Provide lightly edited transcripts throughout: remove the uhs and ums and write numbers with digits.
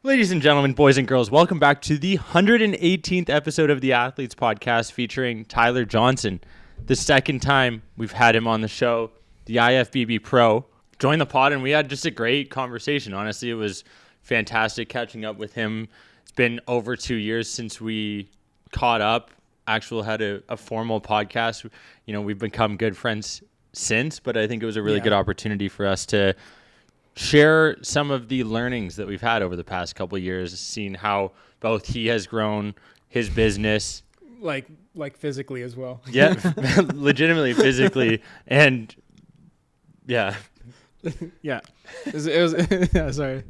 Ladies and gentlemen, boys and girls, welcome back to the 118th episode of the Athletes Podcast featuring Tyler Johnson. The second time we've had him on the show, the IFBB Pro. Joined the pod and we had just a great conversation. Honestly, it was fantastic catching up with him. It's been over 2 years since we caught up, had a formal podcast. You know, we've become good friends since, but I think it was a really good opportunity for us to share some of the learnings that we've had over the past couple of years, seeing how both he has grown his business. Like physically as well. Yeah, legitimately physically. And yeah. Yeah. It was yeah, sorry.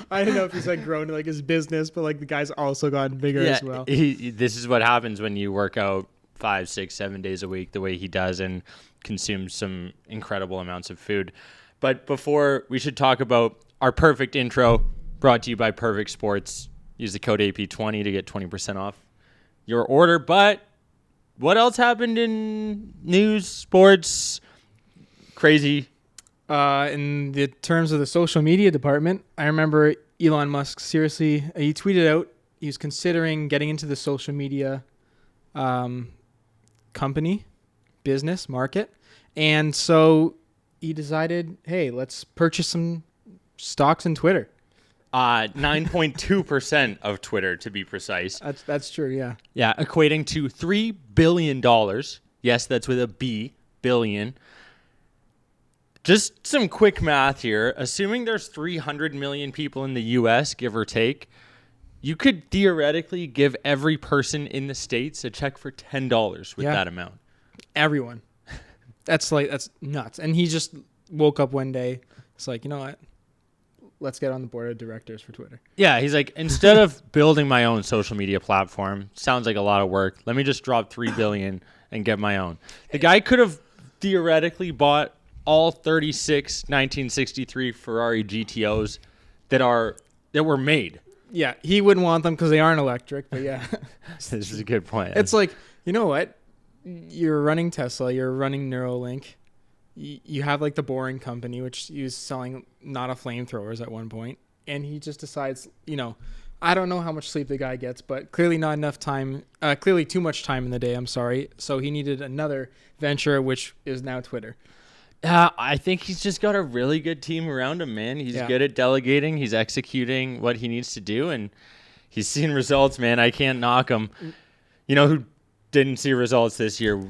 I didn't know if he said grown like his business, but like the guy's also gotten bigger as well. This is what happens when you work out 5, 6, 7 days a week the way he does and consumes some incredible amounts of food. But before, we should talk about our perfect intro, brought to you by Perfect Sports. Use the code AP20 to get 20% off your order. But what else happened in news, sports, crazy? In the terms of the social media department, I remember Elon Musk, seriously, he tweeted out he was considering getting into the social media company, business, market. And so he decided, hey, let's purchase some stocks in Twitter. 9.2% of Twitter, to be precise. That's true, yeah. Yeah, equating to $3 billion. Yes, that's with a B, billion. Just some quick math here. Assuming there's 300 million people in the U.S., give or take, you could theoretically give every person in the States a check for $10 with that amount. Everyone. That's nuts. And he just woke up one day. It's like, you know what? Let's get on the board of directors for Twitter. Yeah, he's like, instead of building my own social media platform, sounds like a lot of work. Let me just drop $3 billion and get my own. The guy could have theoretically bought all 36 1963 Ferrari GTOs that were made. Yeah, he wouldn't want them because they aren't electric, but yeah. This is a good point. It's like, you know what? You're running Tesla, you're running Neuralink. You have like the Boring Company, which he was selling not a flamethrowers at one point. And he just decides, you know, I don't know how much sleep the guy gets, but clearly not enough time, clearly too much time in the day, I'm sorry. So he needed another venture, which is now Twitter. I think he's just got a really good team around him, man. He's good at delegating. He's executing what he needs to do, and he's seen results, man. I can't knock him. You know who didn't see results this year?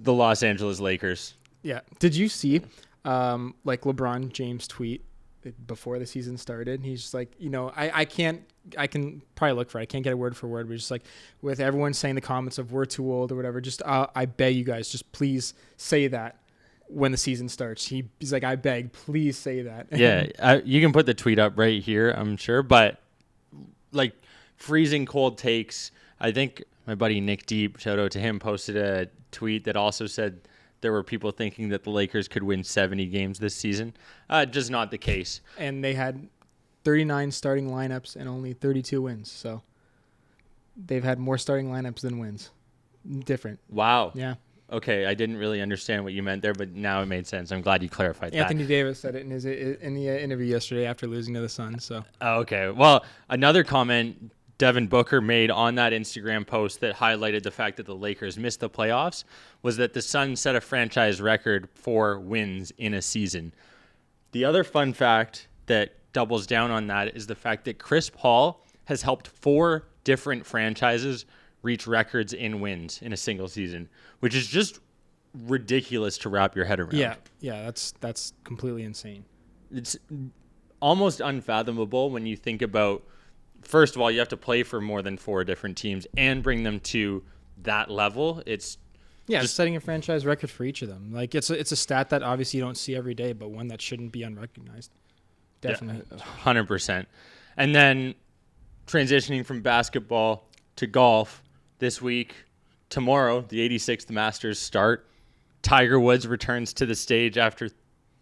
The Los Angeles Lakers. Yeah. Did you see like LeBron James tweet before the season started? He's just like, you know, I can probably look for it. I can't get a word for word, but just like with everyone saying the comments of we're too old or whatever, just I beg you guys, just please say that when the season starts. He's like, I beg, please say that. Yeah, you can put the tweet up right here, I'm sure. But like freezing cold takes, I think my buddy Nick Deep, shout out to him, posted a tweet that also said there were people thinking that the Lakers could win 70 games this season. Just not the case. And they had 39 starting lineups and only 32 wins. So they've had more starting lineups than wins. Different. Wow. Yeah. Okay, I didn't really understand what you meant there, but now it made sense. I'm glad you clarified that. Anthony Davis said it in the interview yesterday after losing to the Suns. So. Okay. Well, another comment Devin Booker made on that Instagram post that highlighted the fact that the Lakers missed the playoffs was that the Suns set a franchise record for wins in a season. The other fun fact that doubles down on that is the fact that Chris Paul has helped 4 different franchises reach records in wins in a single season, which is just ridiculous to wrap your head around. Yeah, that's completely insane. It's almost unfathomable when you think about, first of all, you have to play for more than 4 different teams and bring them to that level. It's just setting a franchise record for each of them. Like it's a stat that obviously you don't see every day, but one that shouldn't be unrecognized. Definitely. Yeah, 100%. And then transitioning from basketball to golf this week, tomorrow, the 86th Masters start. Tiger Woods returns to the stage after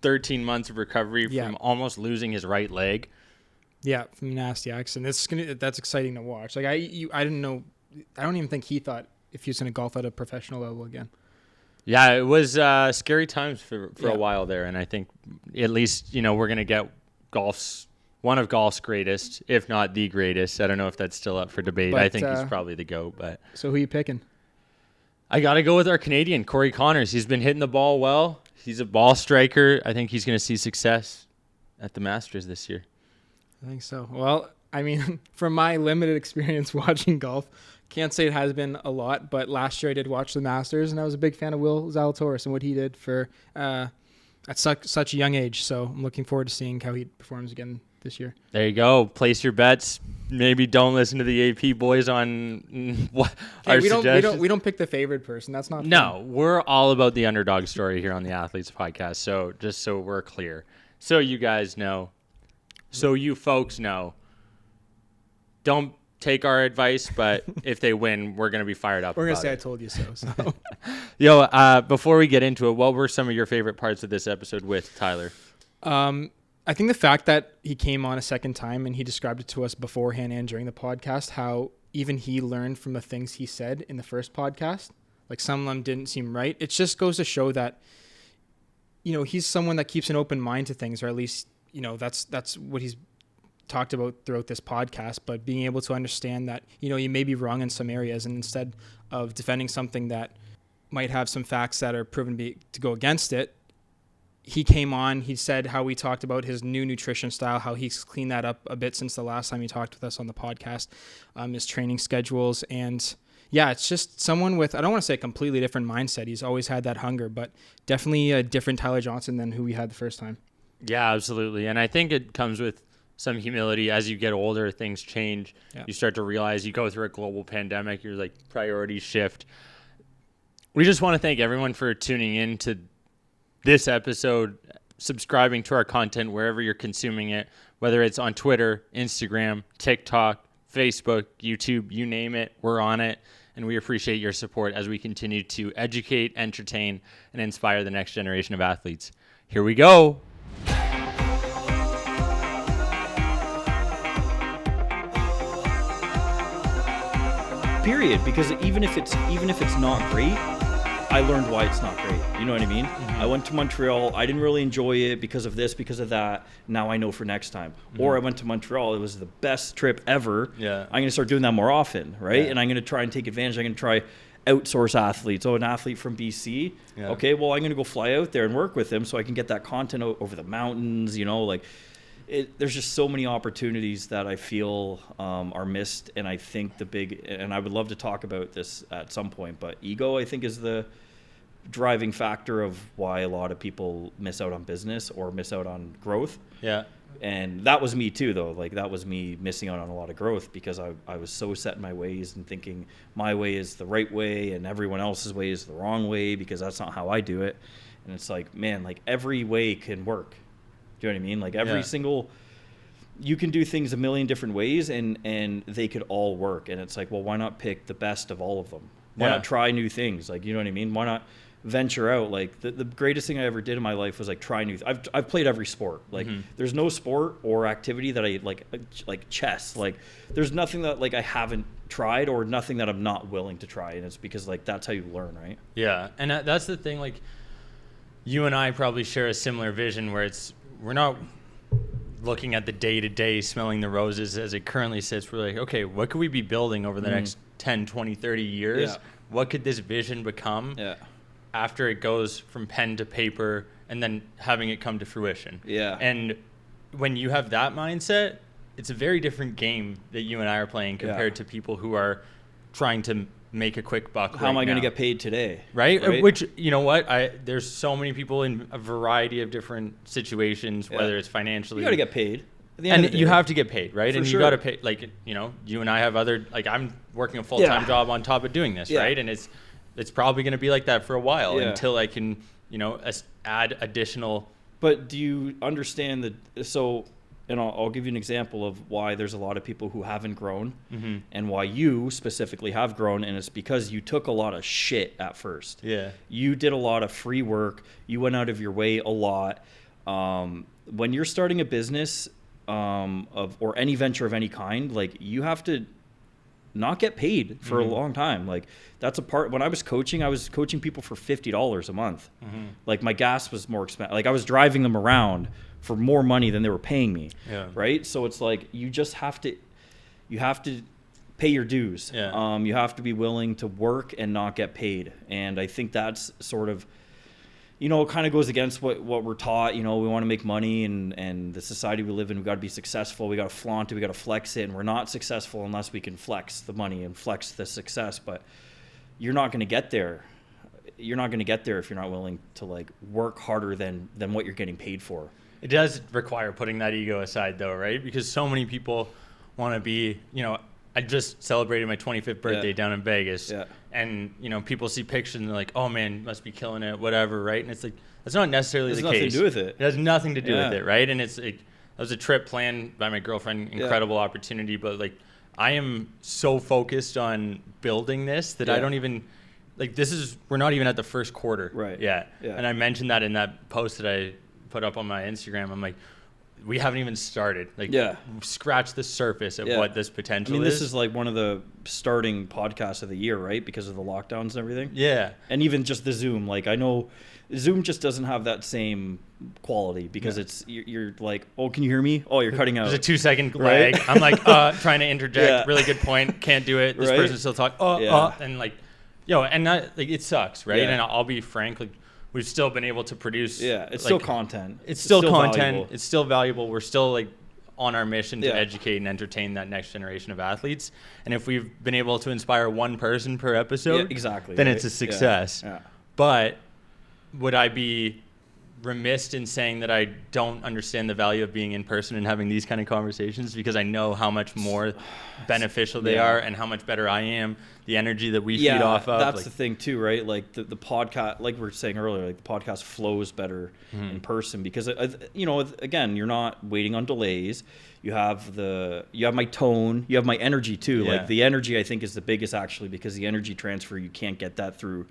13 months of recovery from almost losing his right leg. Yeah, from nasty accident. That's exciting to watch. Like I didn't know. I don't even think he thought if he was going to golf at a professional level again. Yeah, it was scary times for a while there, and I think at least we're going to get one of golf's greatest, if not the greatest. I don't know if that's still up for debate. But, I think he's probably the GOAT. But So who are you picking? I got to go with our Canadian, Corey Connors. He's been hitting the ball well. He's a ball striker. I think he's going to see success at the Masters this year. I think so. Well, I mean, from my limited experience watching golf, can't say it has been a lot, but last year I did watch the Masters, and I was a big fan of Will Zalatoris and what he did for at such a young age. So I'm looking forward to seeing how he performs again this year. There you go. Place your bets. Maybe don't listen to the AP boys on our suggestions. We don't pick the favorite person. That's not fun. No, we're all about the underdog story here on the Athletes Podcast. So just so we're clear, so you guys know, so you folks know, don't take our advice, but if they win, we're going to be fired up. We're going to about say it. I told you so. So. Yo, before we get into it, what were some of your favorite parts of this episode with Tyler? I think the fact that he came on a second time and he described it to us beforehand and during the podcast, how even he learned from the things he said in the first podcast. Like some of them didn't seem right. It just goes to show that, you know, he's someone that keeps an open mind to things, or at least, you know, that's what he's talked about throughout this podcast, but being able to understand that, you know, you may be wrong in some areas, and instead of defending something that might have some facts that are proven to go against it, he came on, he said how we talked about his new nutrition style, how he's cleaned that up a bit since the last time he talked with us on the podcast, his training schedules. And yeah, it's just someone with, I don't want to say a completely different mindset. He's always had that hunger, but definitely a different Tyler Johnson than who we had the first time. Yeah, absolutely. And I think it comes with some humility. As you get older, things change. Yeah. You start to realize you go through a global pandemic, your like priorities shift. We just want to thank everyone for tuning in to this episode, subscribing to our content wherever you're consuming it, whether it's on Twitter, Instagram, TikTok, Facebook, YouTube, you name it, we're on it. And we appreciate your support as we continue to educate, entertain, and inspire the next generation of athletes. Here we go. Period. Because even if it's not great, I learned why it's not great. You know what I mean? Mm-hmm. I went to Montreal. I didn't really enjoy it because of this, because of that. Now I know for next time. Mm-hmm. Or I went to Montreal. It was the best trip ever. Yeah. I'm going to start doing that more often, right? Yeah. And I'm going to try and take advantage. I'm going to try outsource athletes. Oh, an athlete from BC. Yeah. Okay, well, I'm going to go fly out there and work with him so I can get that content over the mountains, you know, like there's just so many opportunities that I feel are missed. And I think and I would love to talk about this at some point, but ego, I think, is the driving factor of why a lot of people miss out on business or miss out on growth. Yeah. And that was me too, though. Like, that was me missing out on a lot of growth because I was so set in my ways and thinking my way is the right way and everyone else's way is the wrong way because that's not how I do it. And it's like, man, like every way can work. Do you know what I mean? Like every single, you can do things a million different ways and they could all work. And it's like, well, why not pick the best of all of them? Why not try new things? Like, you know what I mean? Why not venture out? Like the greatest thing I ever did in my life was like try new. I've played every sport. Like there's no sport or activity that I like chess. Like there's nothing that like I haven't tried or nothing that I'm not willing to try. And it's because like that's how you learn, right? Yeah, and that's the thing. Like you and I probably share a similar vision where we're not looking at the day-to-day, smelling the roses as it currently sits. We're like, okay, what could we be building over the next 10, 20, 30 years? Yeah. What could this vision become after it goes from pen to paper and then having it come to fruition? Yeah. And when you have that mindset, it's a very different game that you and I are playing compared to people who are trying to make a quick buck. How am I going to get paid today? Right? Which, you know what? There's so many people in a variety of different situations, whether it's financially. You got to get paid. And you have to get paid, right? And sure. You got to pay, like, you know, you and I have I'm working a full-time job on top of doing this, right? And it's probably going to be like that for a while until I can, you know, add additional. But do you understand and I'll give you an example of why there's a lot of people who haven't grown and why you specifically have grown. And it's because you took a lot of shit at first. Yeah. You did a lot of free work. You went out of your way a lot. When you're starting a business or any venture of any kind, like you have to not get paid for a long time. Like that's a part. When I was coaching people for $50 a month. Like my gas was more expensive. Like I was driving them around for more money than they were paying me. Yeah. Right. So it's like, you have to pay your dues. Yeah. You have to be willing to work and not get paid. And I think that's sort of, it kind of goes against what we're taught. We want to make money, and the society we live in, we've got to be successful. We got to flaunt it. We got to flex it. And we're not successful unless we can flex the money and flex the success. But you're not going to get there. You're not going to get there if you're not willing to like work harder than what you're getting paid for. It does require putting that ego aside though, right? Because so many people want to be, I just celebrated my 25th birthday down in Vegas. Yeah. And, people see pictures and they're like, oh man, must be killing it, whatever, right? And it's like, that's not necessarily the case. It has nothing to do with it. It has nothing to do with it, right? And it's like, that was a trip planned by my girlfriend, incredible opportunity, but like, I am so focused on building this that I don't even, like, we're not even at the first quarter yet. Yeah. And I mentioned that in that post that I put up on my Instagram. I'm like, we haven't even started. Like, scratch the surface of what this potential is. This is like one of the starting podcasts of the year, right? Because of the lockdowns and everything. Yeah. And even just the Zoom. Like, I know Zoom just doesn't have that same quality because you're like, oh, can you hear me? Oh, you're cutting out. There's a 2-second lag. I'm like, trying to interject. Really good point. Can't do it. This person's still talking. And like, and that, like, it sucks, right? And I'll be frank, like, we've still been able to produce. Yeah, it's still content. It's still content. Valuable. It's still valuable. We're still like on our mission to educate and entertain that next generation of athletes. And if we've been able to inspire one person per episode, then it's a success. Yeah. But would I be remiss in saying that I don't understand the value of being in person and having these kind of conversations, because I know how much more beneficial they are and how much better I am, the energy that we feed off of. That's the thing too, right? Like the podcast, like we were saying earlier, like the podcast flows better in person because, again, you're not waiting on delays. You have my tone, you have my energy too. Like the energy, I think, is the biggest actually, because the energy transfer, you can't get that through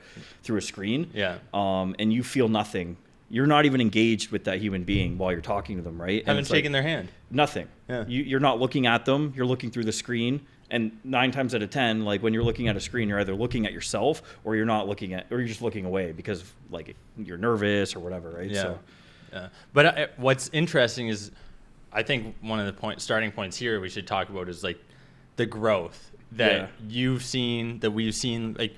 a screen. Yeah. And you feel nothing. You're not even engaged with that human being while you're talking to them, right? Haven't shaken their hand. Nothing. Yeah. You're not looking at them. You're looking through the screen. And 9 times out of 10, like when you're looking at a screen, you're either looking at yourself or you're not looking at, or you're just looking away because like you're nervous or whatever, right? Yeah. But what's interesting is, I think one of the starting points here we should talk about is like the growth that you've seen, that we've seen. Like,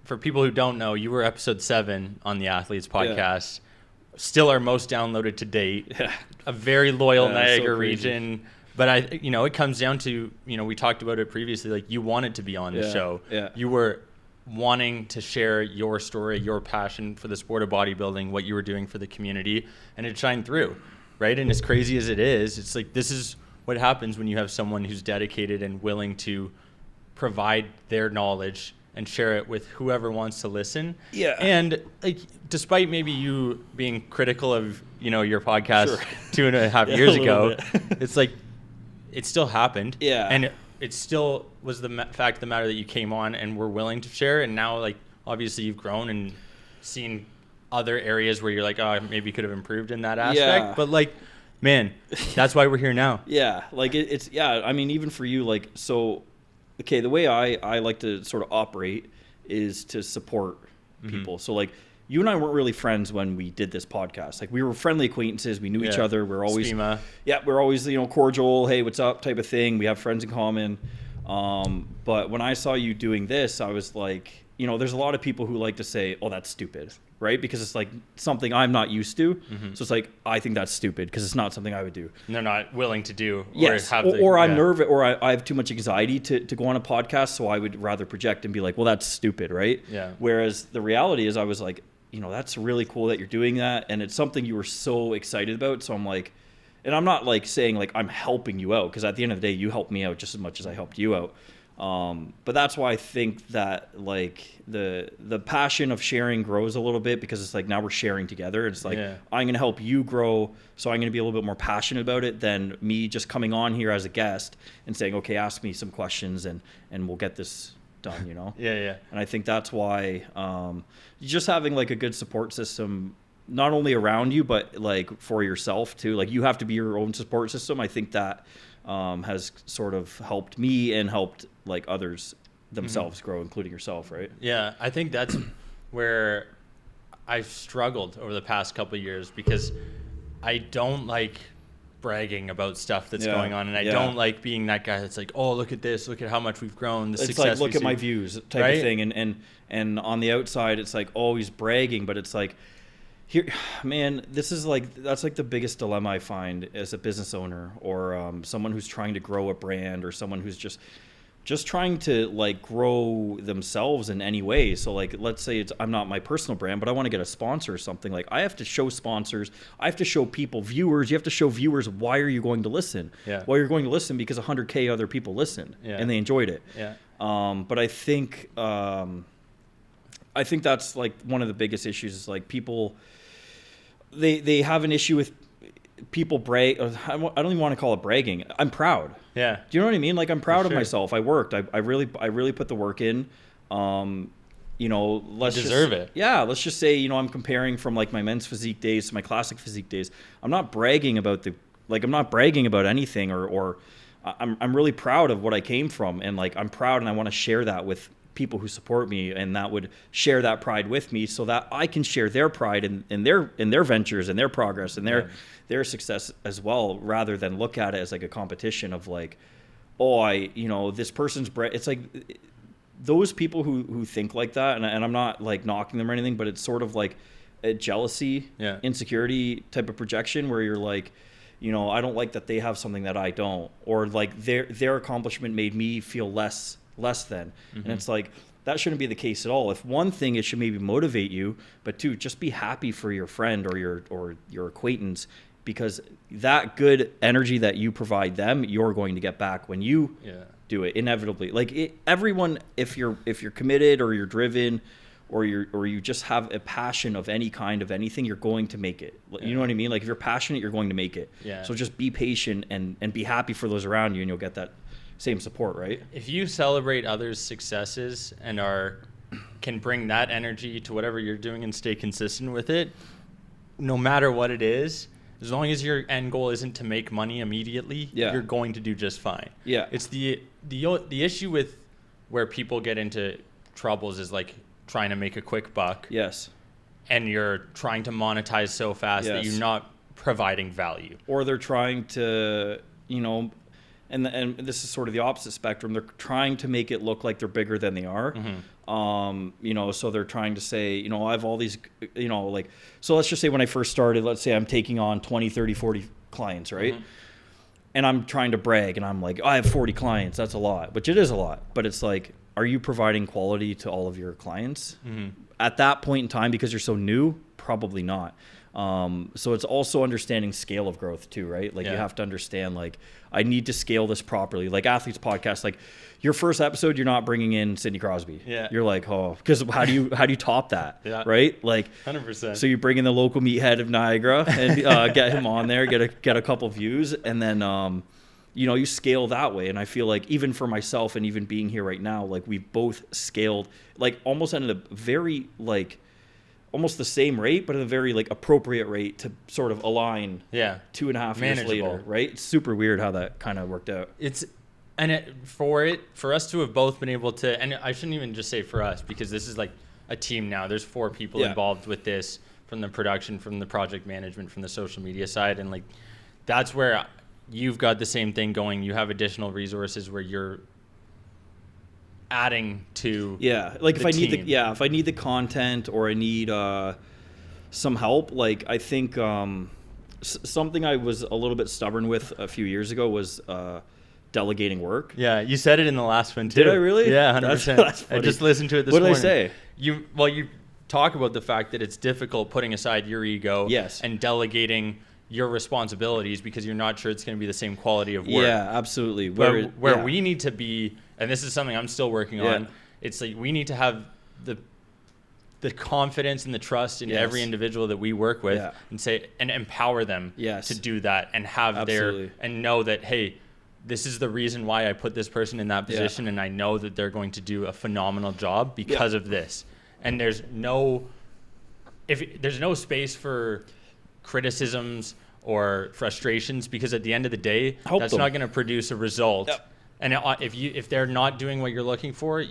for people who don't know, you were episode 7 on the Athletes podcast. Still our most downloaded to date. A very loyal Niagara region. But it comes down to, we talked about it previously, like you wanted to be on the show. Yeah. You were wanting to share your story, your passion for the sport of bodybuilding, what you were doing for the community, and it shined through, right? And as crazy as it is, it's like, this is what happens when you have someone who's dedicated and willing to provide their knowledge and share it with whoever wants to listen. Yeah. And like, despite maybe you being critical of, your podcast 2.5 years ago, it's like, it still happened. Yeah. And it still was the fact of the matter that you came on and were willing to share. And now, like, obviously you've grown and seen other areas where you're like, oh, maybe you could have improved in that aspect. Yeah. But like, man, that's why we're here now. Yeah. Like I mean, even for you, like, so, okay, the way I like to sort of operate is to support people. So like, you and I weren't really friends when we did this podcast. Like, we were friendly acquaintances. We knew each other. We're always, we're always, cordial. Hey, what's up? Type of thing. We have friends in common. But when I saw you doing this, I was like, there's a lot of people who like to say, oh, that's stupid, right? Because it's like something I'm not used to. So it's like, I think that's stupid because it's not something I would do. And they're not willing to do. Or I'm nervous, or I have too much anxiety to go on a podcast. So I would rather project and be like, well, that's stupid, right? Yeah. Whereas the reality is, I was like, that's really cool that you're doing that. And it's something you were so excited about. So I'm like, and I'm not like saying like I'm helping you out, because at the end of the day, you helped me out just as much as I helped you out. But that's why I think that like the passion of sharing grows a little bit, because it's like, now we're sharing together. It's like, I'm going to help you grow. So I'm going to be a little bit more passionate about it than me just coming on here as a guest and saying, okay, ask me some questions and we'll get this done, Yeah. And I think that's why, just having like a good support system, not only around you, but like for yourself too. Like, you have to be your own support system. I think that, has sort of helped me and helped like others themselves grow, including yourself, right? Yeah, I think that's where I've struggled over the past couple of years, because I don't like bragging about stuff that's Yeah. going on, and I Yeah. don't like being that guy that's like, oh, look at this, look at how much we've grown, the It's success like, look we at my see. views type Right? of thing. And on the outside, it's like always bragging, but it's like, here, man, that's like the biggest dilemma I find as a business owner, or someone who's trying to grow a brand, or someone who's just trying to like grow themselves in any way. So like, let's say I'm not my personal brand, but I want to get a sponsor or something. Like, I have to show sponsors, I have to show people, viewers, you have to show viewers, why are you going to listen? Yeah. Well, you're going to listen because 100K other people listened, Yeah. and they enjoyed it. Yeah. But I think that's like one of the biggest issues is like people, they have an issue with people brag. I don't even want to call it bragging. I'm proud. Yeah. Do you know what I mean? Like, I'm proud For of sure. myself. I worked. I really put the work in. You know, let's deserve it. Yeah, let's just say, you know, I'm comparing from like my men's physique days to my classic physique days. I'm not bragging about anything, or I'm really proud of what I came from, and like I'm proud, and I want to share that with people who support me, and that would share that pride with me, so that I can share their pride in their ventures and their progress and their success as well, rather than look at it as like a competition of like, oh, this person's it's like those people who think like that, and I'm not like knocking them or anything, but it's sort of like a jealousy, insecurity type of projection, where you're like, I don't like that they have something that I don't, or like their accomplishment made me feel less than. And it's like, that shouldn't be the case at all. If one thing, it should maybe motivate you, but two, just be happy for your friend or your acquaintance, because that good energy that you provide them, you're going to get back when you do it inevitably. Like everyone, if you're committed, or you're driven, or you just have a passion of any kind of anything, you're going to make it. You know what I mean? Like, if you're passionate, you're going to make it. Yeah. So just be patient and be happy for those around you, and you'll get that same support, right? If you celebrate others' successes and can bring that energy to whatever you're doing and stay consistent with it, no matter what it is, as long as your end goal isn't to make money immediately, you're going to do just fine. Yeah. It's the issue with where people get into troubles is like trying to make a quick buck. Yes. And you're trying to monetize so fast that you're not providing value. Or they're trying to, and this is sort of the opposite spectrum. They're trying to make it look like they're bigger than they are. So they're trying to say, I have all these, so let's just say when I first started, let's say I'm taking on 20, 30, 40 clients, right? And I'm trying to brag, and I'm like, I have 40 clients. That's a lot, which it is a lot. But it's like, are you providing quality to all of your clients? At that point in time, because you're so new? Probably not. So it's also understanding scale of growth too, right? Like, you have to understand, like, I need to scale this properly. Like Athletes Podcast, like, your first episode, you're not bringing in Sidney Crosby. Yeah. You're like, because how do you top that? Right? Like, 100%. So you bring in the local meathead of Niagara and get him on there, get a couple views, and then you scale that way. And I feel like, even for myself, and even being here right now, like, we've both scaled, like, almost at a very, like, almost the same rate, but at a very, like, appropriate rate to sort of align 2.5 years later, right? It's super weird how that kind of worked out. For us to have both been able to, and I shouldn't even just say for us, because this is like a team now. There's 4 people involved with this, from the production, from the project management, from the social media side. And like, that's where you've got the same thing going. You have additional resources where you're adding to like, if I team. need the content, or I need some help, like, I think something I was a little bit stubborn with a few years ago was delegating work. Yeah, you said it in the last one too. Did I really? Yeah, 100%. That's I just listened to it this morning. What did I say? You talk about the fact that it's difficult putting aside your ego and delegating your responsibilities, because you're not sure it's going to be the same quality of work. Yeah, absolutely. Where we need to be, and this is something I'm still working on, it's like, we need to have the confidence and the trust in every individual that we work with, and empower them to do that, and have and know that, hey, this is the reason why I put this person in that position, and I know that they're going to do a phenomenal job because of this. And there's no space for criticisms or frustrations, because at the end of the day, that's not going to produce a result. And if they're not doing what you're looking for,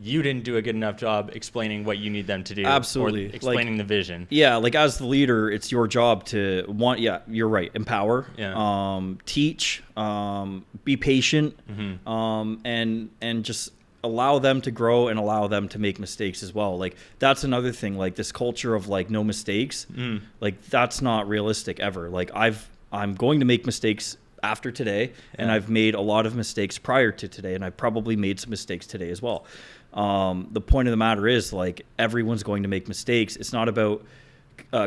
you didn't do a good enough job explaining what you need them to do. Absolutely. Or explaining the vision. Yeah, like as the leader, it's your job to you're right, empower, teach, be patient, and just allow them to grow and allow them to make mistakes as well. Like that's another thing, like this culture of like no mistakes, like that's not realistic ever. Like I'm going to make mistakes after today, and I've made a lot of mistakes prior to today, and I probably made some mistakes today as well. The point of the matter is, like, everyone's going to make mistakes. It's not about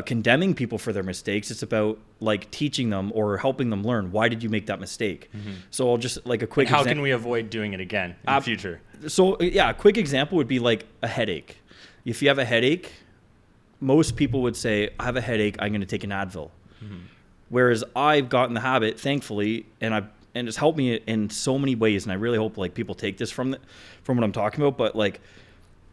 condemning people for their mistakes. It's about like teaching them or helping them learn, why did you make that mistake? So I'll just like a quick how can we avoid doing it again in the future? So yeah, a quick example would be like a headache. If you have a headache, most people would say, I have a headache, I'm going to take an Advil. Whereas I've gotten the habit, thankfully, and it's helped me in so many ways, and I really hope like people take this from what I'm talking about. But like,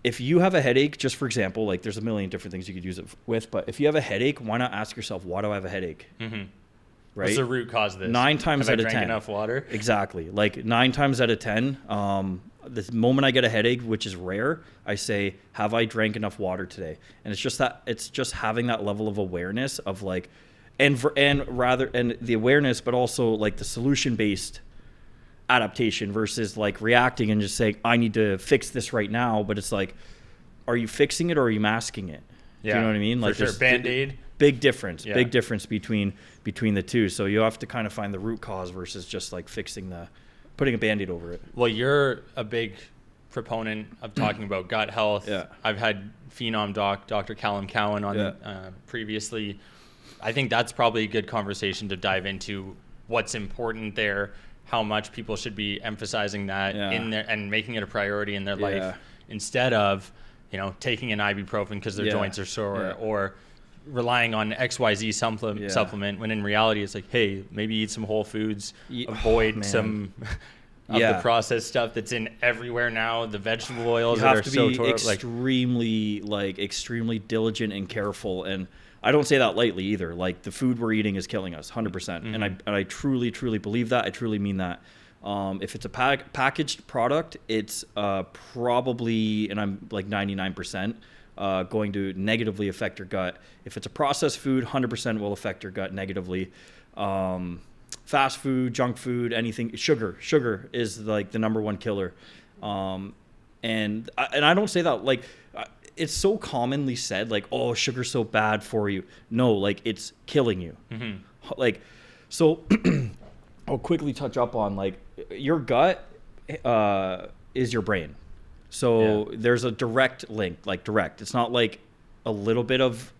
if you have a headache, just for example, like there's a million different things you could use it with, but if you have a headache, why not ask yourself, why do I have a headache? Right? What's the root cause of this? 9 times out of 10. Have I drank enough water? Exactly. Like 9 times out of 10, the moment I get a headache, which is rare, I say, have I drank enough water today? And it's just having that level of awareness of like, and the awareness, but also like the solution-based adaptation versus like reacting and just saying, I need to fix this right now. But it's like, are you fixing it or are you masking it? Do you know what I mean? Like, for sure. Band-Aid. Big difference between the two. So you have to kind of find the root cause versus just like putting a Band-Aid over it. Well, you're a big proponent of talking about gut health. I've had Phenom Dr. Callum Cowan on previously. I think that's probably a good conversation to dive into what's important there, how much people should be emphasizing that in there and making it a priority in their life instead of, taking an ibuprofen because their joints are sore or relying on XYZ supplement when in reality it's like, hey, maybe eat some whole foods, avoid some of the processed stuff that's in everywhere now, the vegetable oils that are so extremely diligent and careful. And I don't say that lightly either. Like the food we're eating is killing us 100%. And I truly, truly believe that. I truly mean that. If it's a packaged product, it's probably, and I'm like 99%, going to negatively affect your gut. If it's a processed food, 100% will affect your gut negatively. Fast food, junk food, anything, sugar is like the number one killer. And I don't say that like, it's so commonly said like, oh, sugar's so bad for you. No, like it's killing you. Like, so I'll quickly touch up on like your gut is your brain. So there's a direct link, like direct. It's not like a little bit of,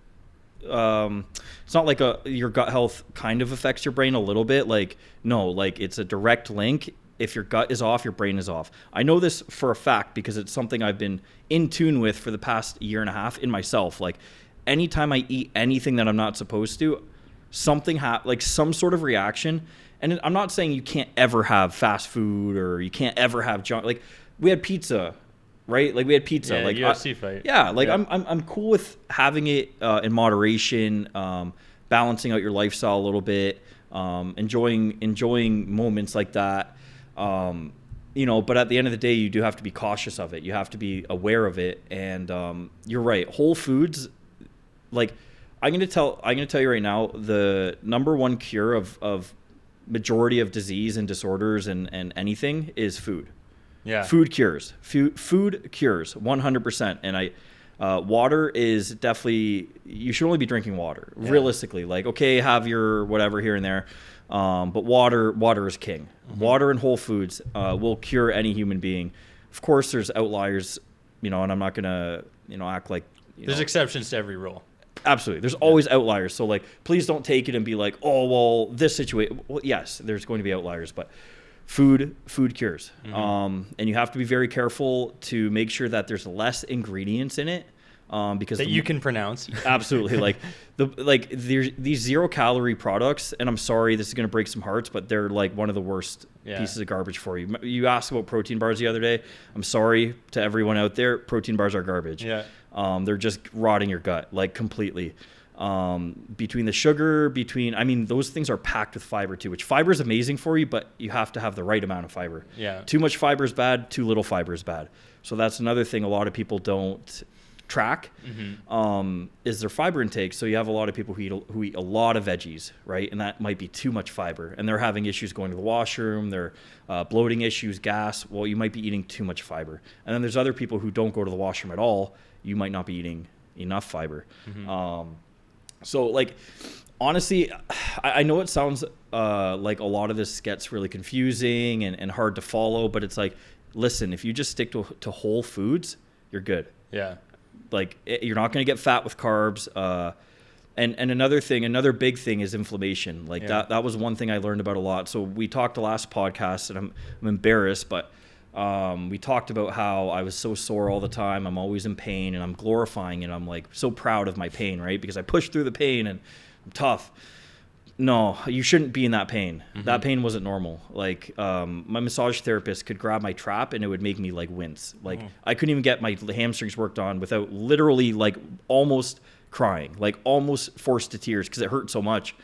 it's not like your gut health kind of affects your brain a little bit. Like, no, like it's a direct link. If your gut is off, your brain is off. I know this for a fact because it's something I've been in tune with for the past year and a half in myself. Like anytime I eat anything that I'm not supposed to, something like some sort of reaction. And I'm not saying you can't ever have fast food or you can't ever have junk. Like we had pizza, right? Like we had pizza, like UFC fight. Yeah, like I'm cool with having it in moderation, balancing out your lifestyle a little bit, enjoying moments like that. But at the end of the day, you do have to be cautious of it. You have to be aware of it. And you're right. Whole foods, like I'm gonna tell you right now, the number one cure of majority of disease and disorders and anything is food. Yeah. Food cures. Food cures 100%. And water is definitely, you should only be drinking water realistically. Like, okay, have your whatever here and there. But water is king. Water and whole foods will cure any human being. Of course, there's outliers, and I'm not gonna, act like there's exceptions to every rule. Absolutely, there's always outliers. So like, please don't take it and be like, oh well, this situation. Well, yes, there's going to be outliers, but food cures. And you have to be very careful to make sure that there's less ingredients in it. Because that you can pronounce. Absolutely. Like there's these 0 calorie products, and I'm sorry, this is going to break some hearts, but they're like one of the worst pieces of garbage for you. You asked about protein bars the other day. I'm sorry to everyone out there. Protein bars are garbage. Yeah. They're just rotting your gut, like completely. between the sugar, those things are packed with fiber too, which fiber is amazing for you, but you have to have the right amount of fiber. Yeah. Too much fiber is bad. Too little fiber is bad. So that's another thing a lot of people don't track, is their fiber intake. So you have a lot of people who eat a lot of veggies, right? And that might be too much fiber, and they're having issues going to the washroom, they're bloating issues, gas. Well, you might be eating too much fiber. And then there's other people who don't go to the washroom at all. You might not be eating enough fiber. So like, honestly, I know it sounds like a lot of this gets really confusing and hard to follow, but it's like, listen, if you just stick to whole foods, you're good. Yeah. Like, you're not going to get fat with carbs. And another big thing is inflammation. Like that was one thing I learned about a lot. So we talked the last podcast, and I'm embarrassed, but we talked about how I was so sore all the time. I'm always in pain, and I'm glorifying it. I'm like so proud of my pain, right? Because I pushed through the pain and I'm tough. No, you shouldn't be in that pain. That pain wasn't normal. Like, my massage therapist could grab my trap and it would make me like wince. Like, I couldn't even get my hamstrings worked on without literally like almost crying, like almost forced to tears because it hurt so much.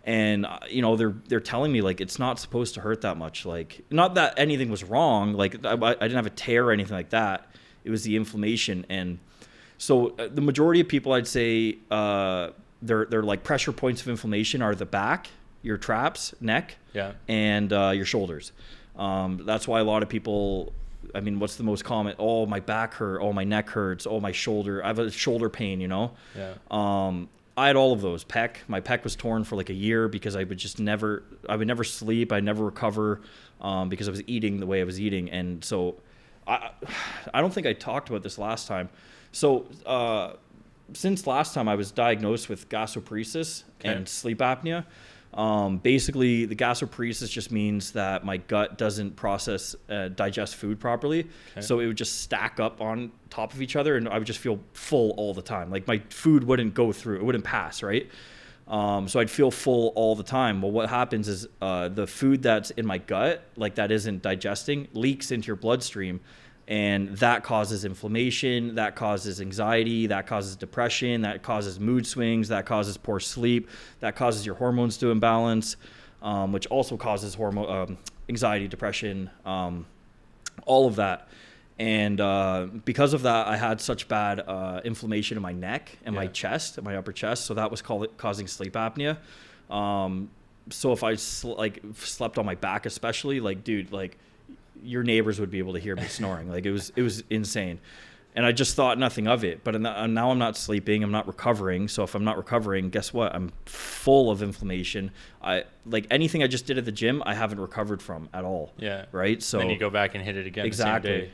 And they're telling me like it's not supposed to hurt that much. Like, not that anything was wrong. Like, I didn't have a tear or anything like that. It was the inflammation. And so the majority of people, I'd say, they're like pressure points of inflammation are the back, your traps, neck, and your shoulders. That's why a lot of people, what's the most common? Oh, my back hurt. Oh, my neck hurts. Oh, my shoulder. I have a shoulder pain, I had all of those. My pec was torn for like a year because I would never sleep. I'd never recover because I was eating the way I was eating. And so I don't think I talked about this last time. So, since last time I was diagnosed with gastroparesis and sleep apnea. Basically, the gastroparesis just means that my gut doesn't digest food properly. So it would just stack up on top of each other, and I would just feel full all the time. Like, my food wouldn't go through, it wouldn't pass, right? So I'd feel full all the time. Well, what happens is the food that's in my gut, like that isn't digesting, leaks into your bloodstream. And that causes inflammation, that causes anxiety, that causes depression, that causes mood swings, that causes poor sleep, that causes your hormones to imbalance, which also causes anxiety, depression, all of that. And because of that, I had such bad inflammation in my neck and my chest, my upper chest. So that was causing sleep apnea. So if I slept on my back, especially, like, dude, like, your neighbors would be able to hear me snoring. Like, it was insane. And I just thought nothing of it. But now I'm not sleeping. I'm not recovering. So if I'm not recovering, guess what? I'm full of inflammation. Like, anything I just did at the gym, I haven't recovered from at all. Yeah. Right. So then you go back and hit it again. Exactly.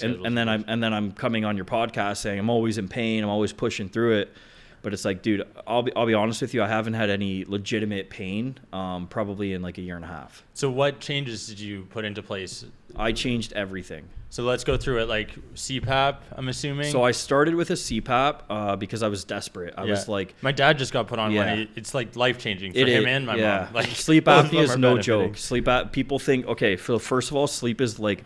And then I'm coming on your podcast saying I'm always in pain. I'm always pushing through it. But it's like, dude, I'll be honest with you. I haven't had any legitimate pain probably in like a year and a half. So what changes did you put into place? I changed everything. So let's go through it. Like CPAP, I'm assuming. So I started with a CPAP because I was desperate. I was like, my dad just got put on one. It's like life changing for him and my mom. Like, sleep apnea is no joke. People think, okay, so first of all, sleep is like,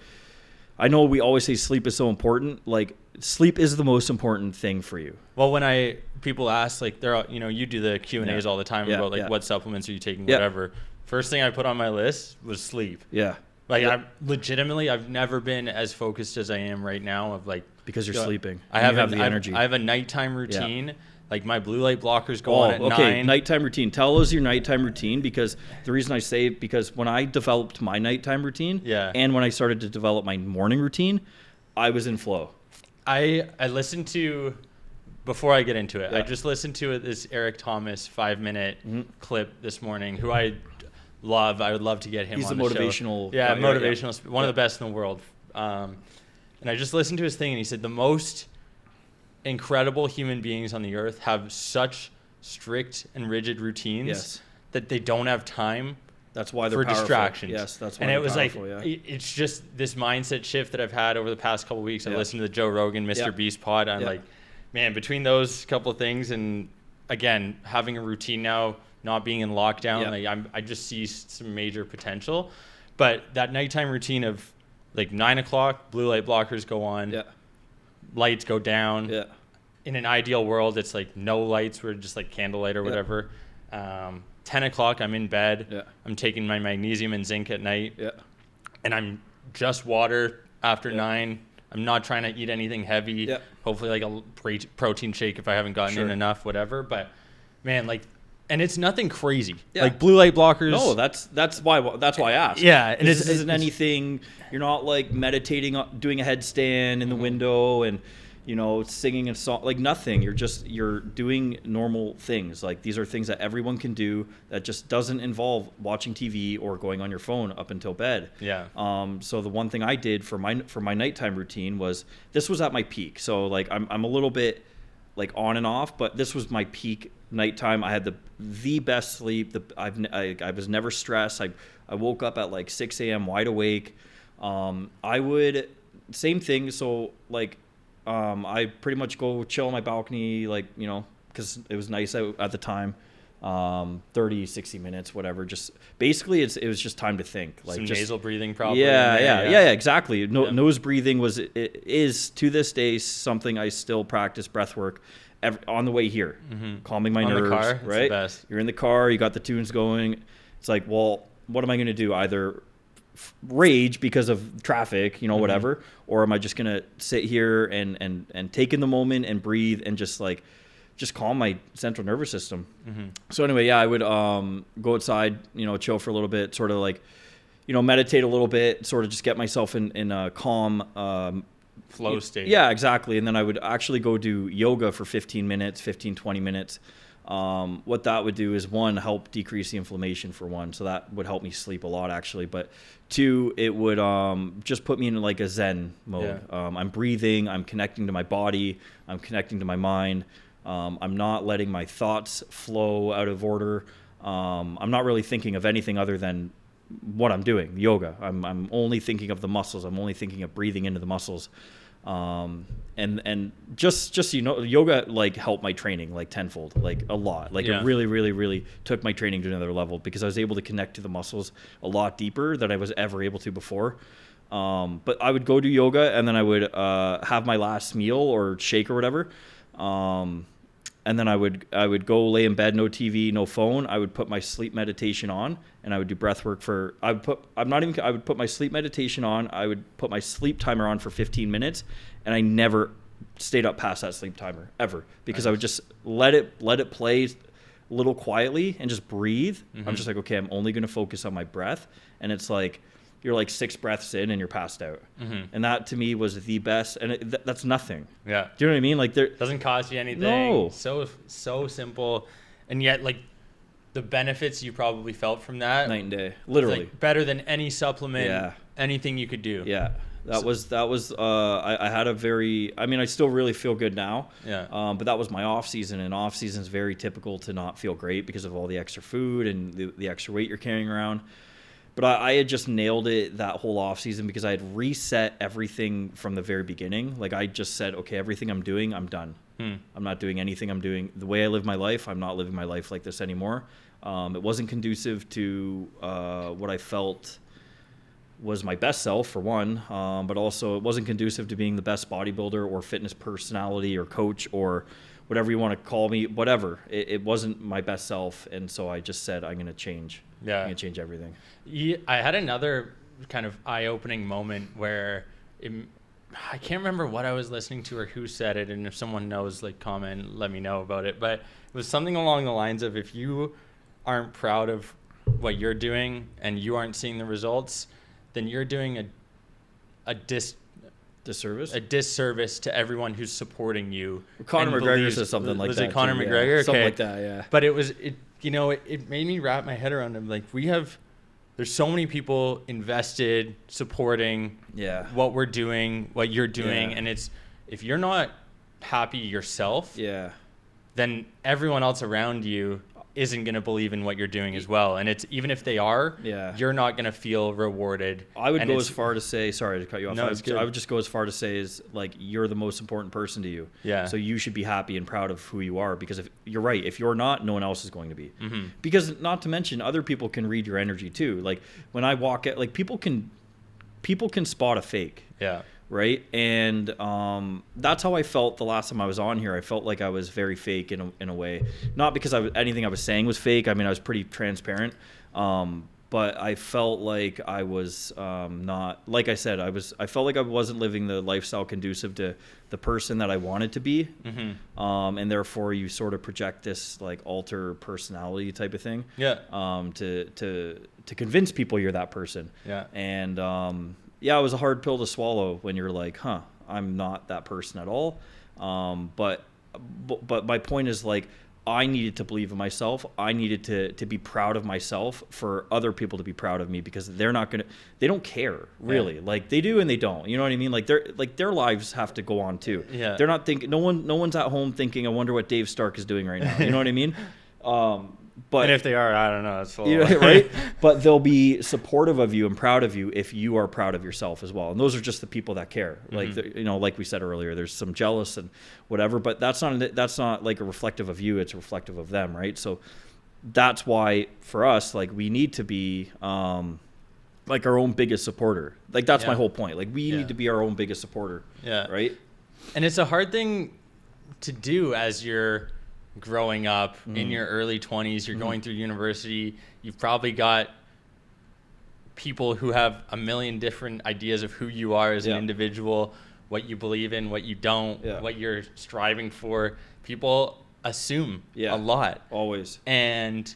I know we always say sleep is so important. Like, sleep is the most important thing for you. Well, when people ask, like, you do the Q&As all the time about like what supplements are you taking, whatever. First thing I put on my list was sleep. Yeah. Like, I've never been as focused as I am right now of like, because you're sleeping. I have the energy. I have a nighttime routine. Yeah. Like, my blue light blockers go on at 9. Nighttime routine. Tell us your nighttime routine, because the reason I say it, because when I developed my nighttime routine and when I started to develop my morning routine, I was in flow. I listened to, before I get into it, I just listened to this Eric Thomas 5-minute clip this morning, who I love. I would love to get him on the show. He's a motivational. Yeah, motivational. One of the best in the world. And I just listened to his thing, and he said the most incredible human beings on the earth have such strict and rigid routines that they don't have time. That's why they're powerful. Distractions. Yes, that's why. And they're it was powerful, like it's just this mindset shift that I've had over the past couple of weeks. I listened to the Joe Rogan, Mr. Beast pod. I'm like, man, between those couple of things and again having a routine now, not being in lockdown, like I just see some major potential. But that nighttime routine of like 9 o'clock, blue light blockers go on, lights go down. Yeah. in an ideal world, it's like no lights. We're just like candlelight or whatever. 10 o'clock, I'm in bed. Yeah. I'm taking my magnesium and zinc at night. Yeah. And I'm just water after 9. I'm not trying to eat anything heavy. Yeah. Hopefully like a protein shake if I haven't gotten in enough, whatever. But man, like, and it's nothing crazy. Yeah. Like blue light blockers. No, that's why I asked. Yeah, and this isn't anything. You're not like meditating, doing a headstand in the window, and singing a song. Like nothing. You're doing normal things. Like these are things that everyone can do. That just doesn't involve watching TV or going on your phone up until bed. Yeah. So the one thing I did for my nighttime routine was, this was at my peak. So like I'm a little bit like on and off, but this was my peak nighttime. I had the best sleep. I was never stressed. I woke up at like 6 a.m. wide awake. I would, same thing. So like, I pretty much go chill on my balcony, like, because it was nice out at the time. 30, 60 minutes, whatever. Just basically it was just time to think. Like some just nasal breathing probably. Yeah, exactly. Nose breathing is to this day something I still practice, breath work on the way here, calming my nerves, the car, right? the best. You're in the car, you got the tunes going. It's like, well, what am I going to do? Either rage because of traffic, whatever, or am I just going to sit here and take in the moment and breathe and just calm my central nervous system. So anyway, I would go outside, chill for a little bit, sort of like, meditate a little bit, sort of just get myself in a calm flow state. Yeah, exactly. And then I would actually go do yoga for 15 minutes, 20 minutes. What that would do is, one, help decrease the inflammation for one. So that would help me sleep a lot actually. But two, it would just put me in like a Zen mode. Yeah. I'm breathing, I'm connecting to my body, I'm connecting to my mind. I'm not letting my thoughts flow out of order. I'm not really thinking of anything other than what I'm doing, yoga. I'm only thinking of the muscles. I'm only thinking of breathing into the muscles. And just yoga like helped my training like tenfold, like a lot. Like it really, really, really took my training to another level, because I was able to connect to the muscles a lot deeper than I was ever able to before. But I would go do yoga, and then I would have my last meal or shake or whatever. And then I would go lay in bed, no TV, no phone. I would put my sleep meditation on, and I would do breath work I would put my sleep meditation on. I would put my sleep timer on for 15 minutes, and I never stayed up past that sleep timer ever, because I would just let it play a little quietly and just breathe. I'm just like, okay, I'm only going to focus on my breath. And it's like, you're like 6 breaths in and you're passed out. And that to me was the best. And that's nothing. Yeah. Do you know what I mean? Like, doesn't cost you anything. No. So simple. And yet, like, the benefits you probably felt from that, night and day, literally, like better than any supplement, anything you could do. Yeah. That was I had a very, I still really feel good now. Yeah. But that was my off season, and off season is very typical to not feel great because of all the extra food and the extra weight you're carrying around. But I had just nailed it that whole off season, because I had reset everything from the very beginning. Like, I just said, okay, everything I'm doing, I'm done. I'm not doing anything I'm doing. The way I live my life, I'm not living my life like this anymore. It wasn't conducive to what I felt was my best self, for one, but also it wasn't conducive to being the best bodybuilder or fitness personality or coach or whatever you want to call me, whatever. It wasn't my best self, and so I just said, I'm going to change. Yeah. I'm going to change everything. I had another kind of eye-opening moment where I can't remember what I was listening to or who said it, and if someone knows, like, comment, let me know about it. But it was something along the lines of, if you aren't proud of what you're doing and you aren't seeing the results, then you're doing a disservice to everyone who's supporting you. Conor McGregor says something like that. Was it Conor McGregor? Yeah. Something Okay. like that, yeah. But it made me wrap my head around it. Like, there's so many people invested, supporting what we're doing, what you're doing. And if you're not happy yourself, then everyone else around you isn't going to believe in what you're doing as well. And it's, even if they are, you're not going to feel rewarded. I would go as far to say, sorry to cut you off. No, it's good. I would just go as far to say is, like, you're the most important person to you. Yeah. So you should be happy and proud of who you are, because if you're right, if you're not, no one else is going to be. Because not to mention, other people can read your energy too. Like, when I walk out, like, people can spot a fake. Yeah. right? And that's how I felt the last time I was on here. I felt like I was very fake in a way, not because anything I was saying was fake. I mean, I was pretty transparent, but I felt like I was not, like I said, I felt like I wasn't living the lifestyle conducive to the person that I wanted to be. And therefore you sort of project this like alter personality type of thing. Yeah. To convince people you're that person. Yeah. And yeah, it was a hard pill to swallow when you're like, I'm not that person at all. But my point is, like, I needed to believe in myself. I needed to be proud of myself for other people to be proud of me, because they don't care really. Yeah. Like, they do and they don't. You know what I mean? Like, their lives have to go on too. Yeah. They're not thinking. No one's at home thinking, I wonder what Dave Stark is doing right now. You know what I mean? But and if they are, I don't know. It's you know, right? But they'll be supportive of you and proud of you if you are proud of yourself as well. And those are just the people that care. Like, you know, like we said earlier, there's some jealous and whatever, but that's not like a reflective of you. It's reflective of them, right? So that's why for us, like, we need to be like our own biggest supporter. Like, that's my whole point. Like, we need to be our own biggest supporter. Yeah. Right. And it's a hard thing to do as you're growing up in your early 20s. You're going through university. You've probably got people who have a million different ideas of who you are as an individual, what you believe in, what you don't, what you're striving for. People assume a lot. Always. And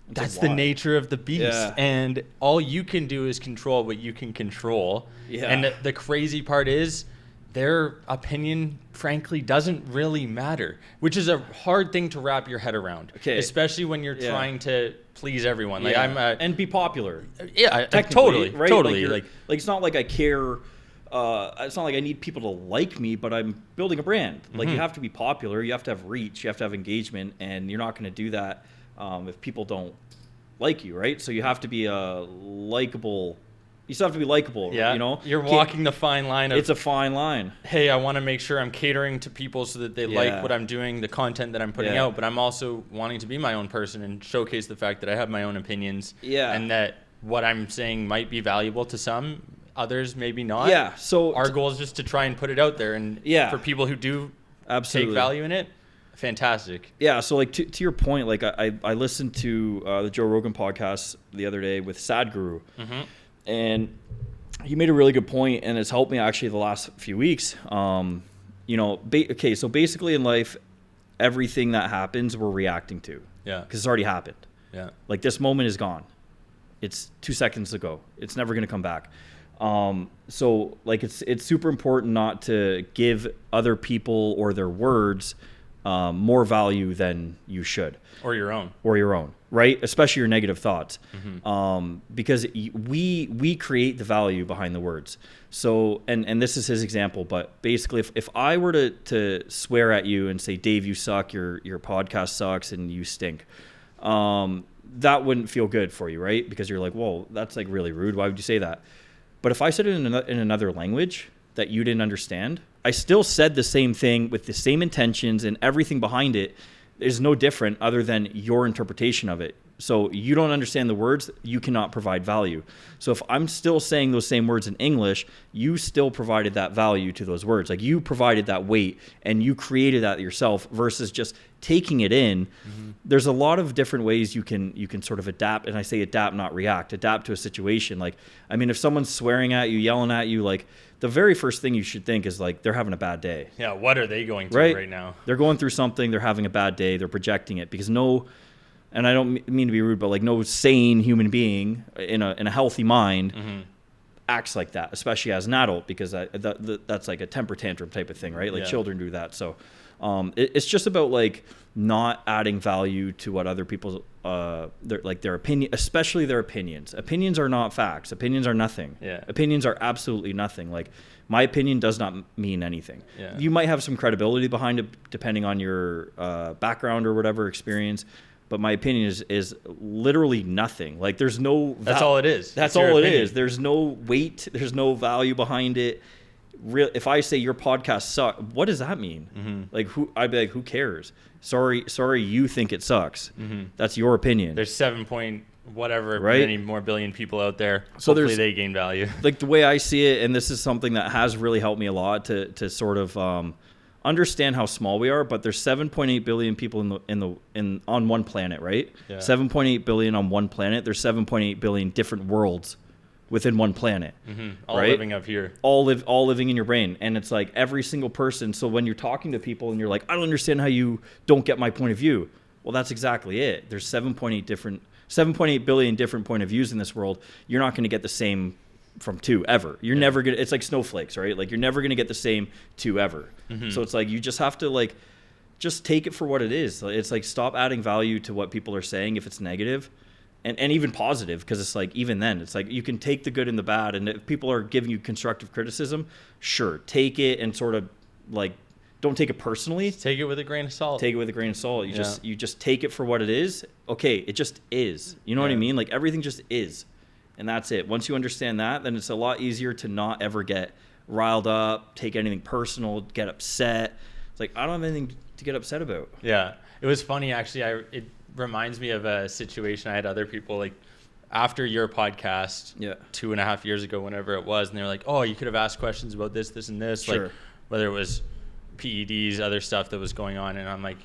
that's the nature of the beast. Yeah. And all you can do is control what you can control. Yeah. And the crazy part is, their opinion, frankly, doesn't really matter, which is a hard thing to wrap your head around, especially when you're trying to please everyone. Like, and be popular. Yeah, totally, right? Totally. Like it's not like I care. It's not like I need people to like me, but I'm building a brand. Like, you have to be popular, you have to have reach, you have to have engagement, and you're not going to do that if people don't like you, right? So you have to be a likable. You still have to be likable, you know? You're walking the fine line of... It's a fine line. Hey, I want to make sure I'm catering to people so that they like what I'm doing, the content that I'm putting out, but I'm also wanting to be my own person and showcase the fact that I have my own opinions, and that what I'm saying might be valuable to some, others maybe not. Yeah, so... Our goal is just to try and put it out there, and for people who do take value in it, fantastic. Yeah, so, like, to your point, like, I listened to the Joe Rogan podcast the other day with Sadhguru, and he made a really good point, and it's helped me actually the last few weeks. You know, so basically in life, everything that happens, we're reacting to. Yeah. Because it's already happened. Yeah. Like, this moment is gone. It's 2 seconds ago. It's never going to come back. So, like, it's super important not to give other people or their words more value than you should. Or your own. Right? Especially your negative thoughts. Because we create the value behind the words. So, and this is his example, but basically if I were to swear at you and say, Dave, you suck, your podcast sucks, and you stink, that wouldn't feel good for you, right? Because you're like, whoa, that's like really rude. Why would you say that? But if I said it in another language that you didn't understand, I still said the same thing with the same intentions, and everything behind it is no different other than your interpretation of it. So you don't understand the words, you cannot provide value. So if I'm still saying those same words in English, you still provided that value to those words. Like, you provided that weight and you created that yourself versus just taking it in. There's a lot of different ways you can sort of adapt. And I say adapt, not react. Adapt to a situation. Like, I mean, if someone's swearing at you, yelling at you, like, the very first thing you should think is, like, they're having a bad day. Yeah, what are they going through right now? They're going through something. They're having a bad day. They're projecting it, because and I don't mean to be rude, but, like, no sane human being in a healthy mind acts like that, especially as an adult, because that's like a temper tantrum type of thing, right? Like, children do that. So it's just about, like, not adding value to what other people's their opinion, especially their opinions. Opinions are not facts. Opinions are nothing. Yeah. Opinions are absolutely nothing. Like, my opinion does not mean anything. Yeah. You might have some credibility behind it depending on your background or whatever experience. But my opinion is literally nothing. Like, there's no... That's all it is. That's all it is. There's no weight. There's no value behind it. If I say your podcast sucks, what does that mean? Like, I'd be like, who cares? Sorry, you think it sucks. That's your opinion. There's 7.1 whatever, right? many more billion people out there. So Hopefully they gain value. Like the way I see it, and this is something that has really helped me a lot to sort of understand how small we are. But there's 7.8 billion people on one planet, right? Yeah. 7.8 billion on one planet. There's 7.8 billion different worlds within one planet. All right? living up here. All living in your brain. And it's like every single person. So when you're talking to people and you're like, I don't understand how you don't get my point of view. Well, that's exactly it. There's 7.8 billion different point of views in this world. You're not going to get the same from two ever. You're never going to, it's like snowflakes, right? Like you're never going to get the same two ever. So it's like, you just have to like, just take it for what it is. It's like, stop adding value to what people are saying if it's negative. And even positive, because it's like, even then, it's like you can take the good and the bad. And if people are giving you constructive criticism, sure, take it and sort of like, don't take it personally. Take it with a grain of salt. Take it with a grain of salt. You just take it for what it is. Okay, it just is. You know what I mean? Like everything just is. And that's it. Once you understand that, then it's a lot easier to not ever get riled up, take anything personal, get upset. It's like, I don't have anything to get upset about. Yeah. It was funny, actually. It reminds me of a situation I had other people, like, after your podcast 2.5 years ago, whenever it was, and they were like, oh, you could have asked questions about this, this, and this. Sure. Like, whether it was PEDs, other stuff that was going on. And I'm like,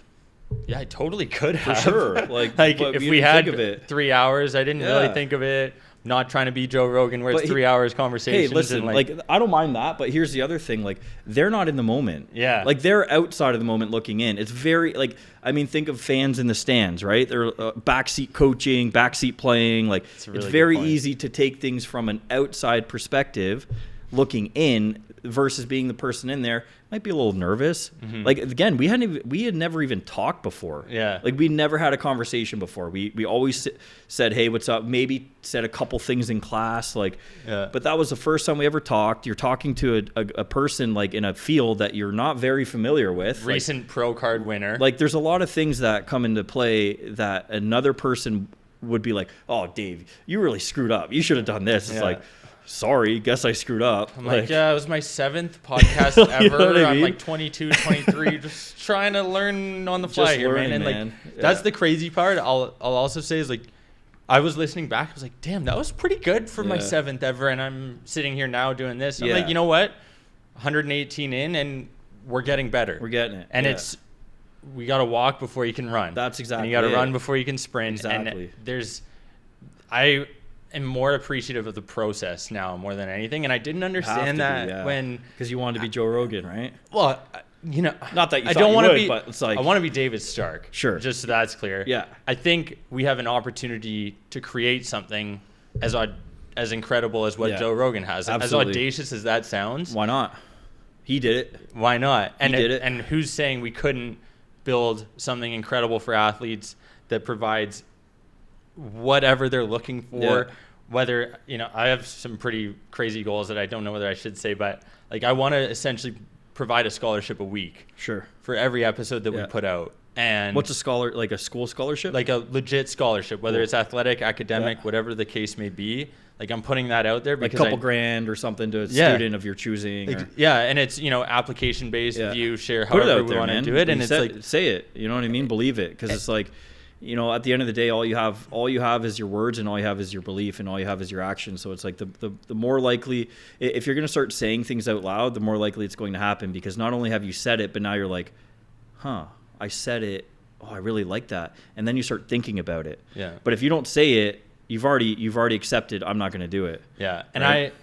yeah, I totally could have. For sure. Like if we had think of it. 3 hours, I didn't really think of it. Not trying to be Joe Rogan where it's 3 hours conversation. Hey, listen, and like I don't mind that, but here's the other thing. Like, they're not in the moment. Yeah. Like, they're outside of the moment looking in. It's very, like, I mean, think of fans in the stands, right? They're backseat coaching, backseat playing. Like, it's very easy to take things from an outside perspective looking in versus being the person in there. Might be a little nervous. Like, again, we had never even talked before. Yeah. Like, we never had a conversation before. We always said, hey, what's up? Maybe said a couple things in class. Like, but that was the first time we ever talked. You're talking to a person like in a field that you're not very familiar with. Recent pro card winner. Like, there's a lot of things that come into play that another person would be like, oh, Dave, you really screwed up. You should have done this. It's like, sorry, guess I screwed up. I'm like, yeah, it was my 7th podcast ever. You know what I mean? I'm like 22, 23, just trying to learn on the fly Just here, learning, man. And like, that's the crazy part. I'll also say is like, I was listening back. I was like, damn, that was pretty good for my 7th ever. And I'm sitting here now doing this. I'm like, you know what? 118 in and we're getting better. We're getting it. And it's, we got to walk before you can run. That's exactly And you got to it. run before you can sprint. Exactly. And I am more appreciative of the process now more than anything. And I didn't understand that when... Because you wanted to be Joe Rogan, right? Well, you know... Not that you I thought don't you want to would, be, but it's like... I want to be David Stark. Sure. Just so that's clear. Yeah. I think we have an opportunity to create something as incredible as what Joe Rogan has. Absolutely. As audacious as that sounds. Why not? He did it. Why not? And He did it. And who's saying we couldn't build something incredible for athletes that provides whatever they're looking for? Yeah. Whether, you know, I have some pretty crazy goals that I don't know whether I should say, but like I want to essentially provide a scholarship a week. Sure. For every episode that we put out. And what's like a school scholarship? Like a legit scholarship, whether it's athletic, academic, whatever the case may be. Like I'm putting that out there because like a couple grand or something to a student of your choosing. And it's, you know, application based, view, share, Put however it out we there, want to man. do it. And it's like, say it, you know what I mean? Believe it. Because it's like, you know, at the end of the day, all you have is your words, and all you have is your belief, and all you have is your action. So it's like the more likely, if you're going to start saying things out loud, the more likely it's going to happen, because not only have you said it, but now you're like, I said it. Oh, I really like that. And then you start thinking about it. Yeah. But if you don't say it, you've already accepted, I'm not going to do it. Yeah. And right?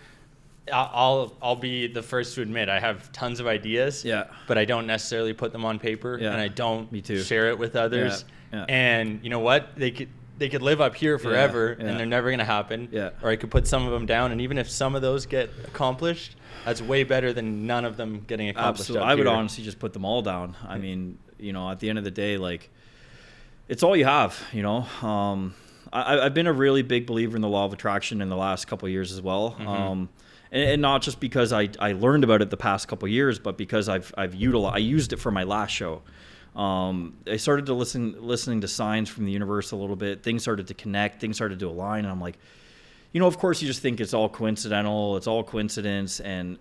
I'll be the first to admit I have tons of ideas. Yeah. But I don't necessarily put them on paper. Yeah. And I don't Me too. share it with others. Yeah. And you know what? They could live up here forever and they're never going to happen. Yeah. Or I could put some of them down, and even if some of those get accomplished, that's way better than none of them getting accomplished. Absolutely. I would honestly just put them all down. I mean, you know, at the end of the day, like, it's all you have, you know. I've been a really big believer in the law of attraction in the last couple of years as well. And not just because I learned about it the past couple of years, but because I used it for my last show. I started to listening to signs from the universe a little bit. Things started to connect. Things started to align. And I'm like, you know, of course you just think it's all coincidental. It's all coincidence. And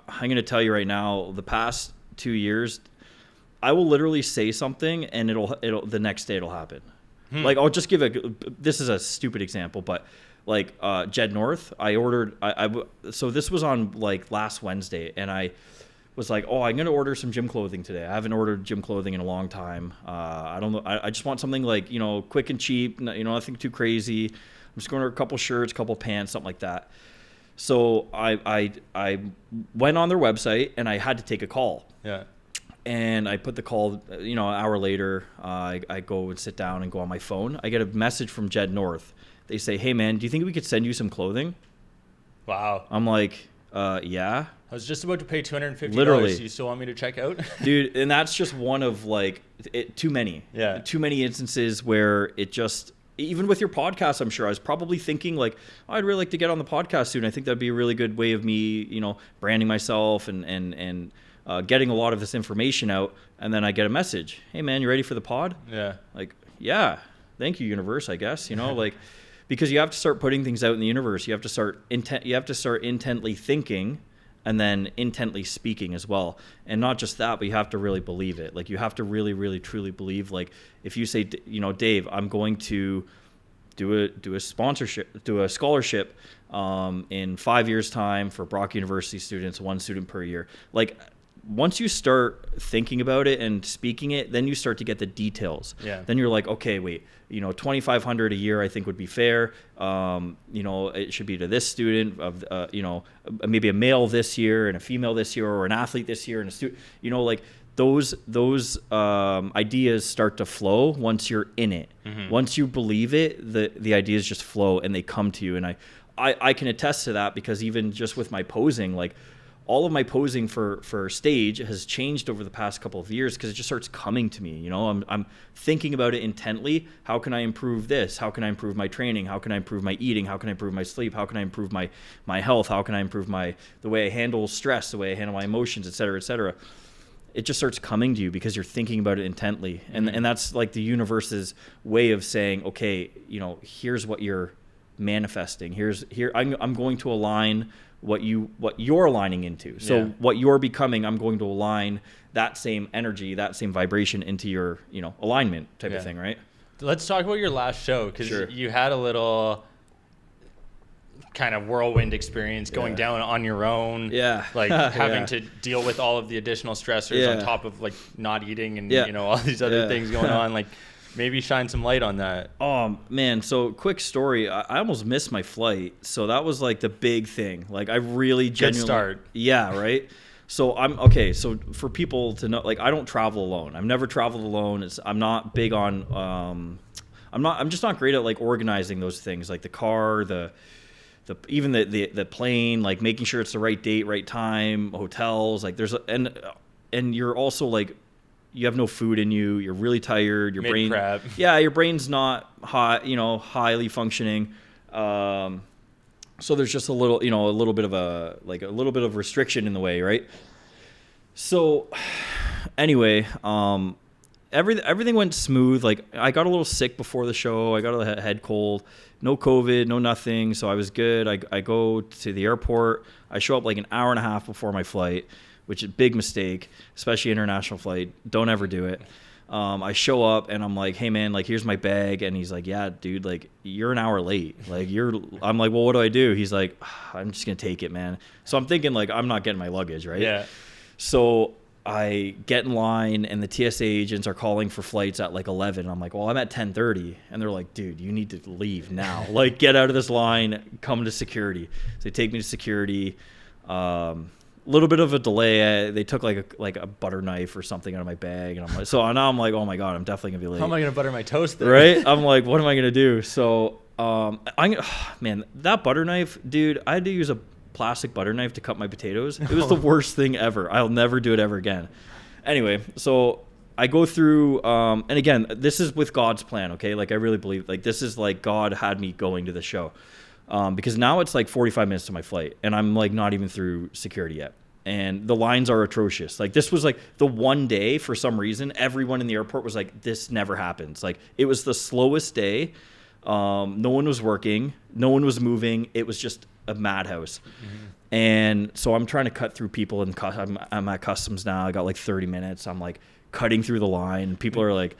I'm going to tell you right now, the past 2 years, I will literally say something and it'll the next day it'll happen. Like I'll just this is a stupid example, but like Jed North, I ordered, so this was on like last Wednesday, and I was like, oh, I'm going to order some gym clothing today. I haven't ordered gym clothing in a long time. I don't know. I just want something like, quick and cheap, nothing too crazy. I'm just going to order a couple shirts, a couple pants, something like that. So I went on their website and I had to take a call. Yeah. And I put the call, an hour later, I go and sit down and go on my phone. I get a message from Jed North. They say, hey man, do you think we could send you some clothing? Wow. I'm like, yeah. I was just about to pay $250. Literally. You still want me to check out? Dude, and that's just one of like too many. Yeah. Too many instances where it just, even with your podcast, I'm sure I was probably thinking like, oh, I'd really like to get on the podcast soon. I think that'd be a really good way of me, branding myself and getting a lot of this information out. And then I get a message. Hey man, you ready for the pod? Yeah. Like, yeah, thank you, universe, I guess, like, because you have to start putting things out in the universe. You have to start intently thinking and then intently speaking as well. And not just that, but you have to really believe it. Like you have to really, really, truly believe. Like if you say, Dave, I'm going to do a scholarship in 5 years time for Brock University students, 1 student per year. Like once you start thinking about it and speaking it, then you start to get the details. Yeah. Then you're like, okay, wait, $2,500 a year I think would be fair. It should be to this student of, maybe a male this year and a female this year, or an athlete this year and a student, like those ideas start to flow once you're in it. Mm-hmm. Once you believe it, the ideas just flow and they come to you. And I can attest to that, because even just with my posing, like, all of my posing for stage has changed over the past couple of years, because it just starts coming to me. I'm thinking about it intently. How can I improve this? How can I improve my training? How can I improve my eating? How can I improve my sleep? How can I improve my health? How can I improve the way I handle stress, the way I handle my emotions, et cetera, et cetera? It just starts coming to you because you're thinking about it intently. And that's like the universe's way of saying, okay, here's what you're manifesting. I'm going to align what you're aligning into. So what you're becoming, I'm going to align that same energy, that same vibration into your, alignment type of thing, right? Let's talk about your last show, because Sure. you had a little kind of whirlwind experience going down on your own. Yeah. Like having to deal with all of the additional stressors on top of like not eating and, all these other things going on. Like, maybe shine some light on that. Oh, man. So quick story. I almost missed my flight. So that was like the big thing. Like I really genuinely. Good start. Yeah, right? So so for people to know, like I don't travel alone. I've never traveled alone. I'm not big on, I'm just not great at like organizing those things, like the car, even the plane, like making sure it's the right date, right time, hotels, like and you're also like, you have no food in you. You're really tired. Your brain's not highly functioning. So there's just a little bit of restriction in the way, right? So anyway, everything went smooth. Like I got a little sick before the show. I got a head cold. No COVID, no nothing. So I was good. I go to the airport. I show up like an hour and a half before my flight, which is a big mistake, especially international flight. Don't ever do it. I show up and I'm like, hey man, like here's my bag. And he's like, yeah, dude, like you're an hour late. I'm like, well, what do I do? He's like, I'm just going to take it, man. So I'm thinking like, I'm not getting my luggage, right? Yeah. So I get in line and the TSA agents are calling for flights at like 11. I'm like, well, I'm at 10:30. And they're like, dude, you need to leave now. Like get out of this line, come to security. So they take me to security. Little bit of a delay. They took like a butter knife or something out of my bag, and I'm like, so now I'm like, oh my god, I'm definitely gonna be late. How am I gonna butter my toast there? Right? I'm like, what am I gonna do? So, man, that butter knife, dude, I had to use a plastic butter knife to cut my potatoes. It was the worst thing ever. I'll never do it ever again. Anyway, so I go through, and again, this is with God's plan. Okay, like I really believe, like this is like God had me going to the show. Because now it's like 45 minutes to my flight and I'm like not even through security yet. And the lines are atrocious. Like this was like the one day for some reason, everyone in the airport was like, this never happens. Like it was the slowest day. No one was working. No one was moving. It was just a madhouse. Mm-hmm. And so I'm trying to cut through people and I'm at customs now. I got like 30 minutes. I'm like cutting through the line. People are like,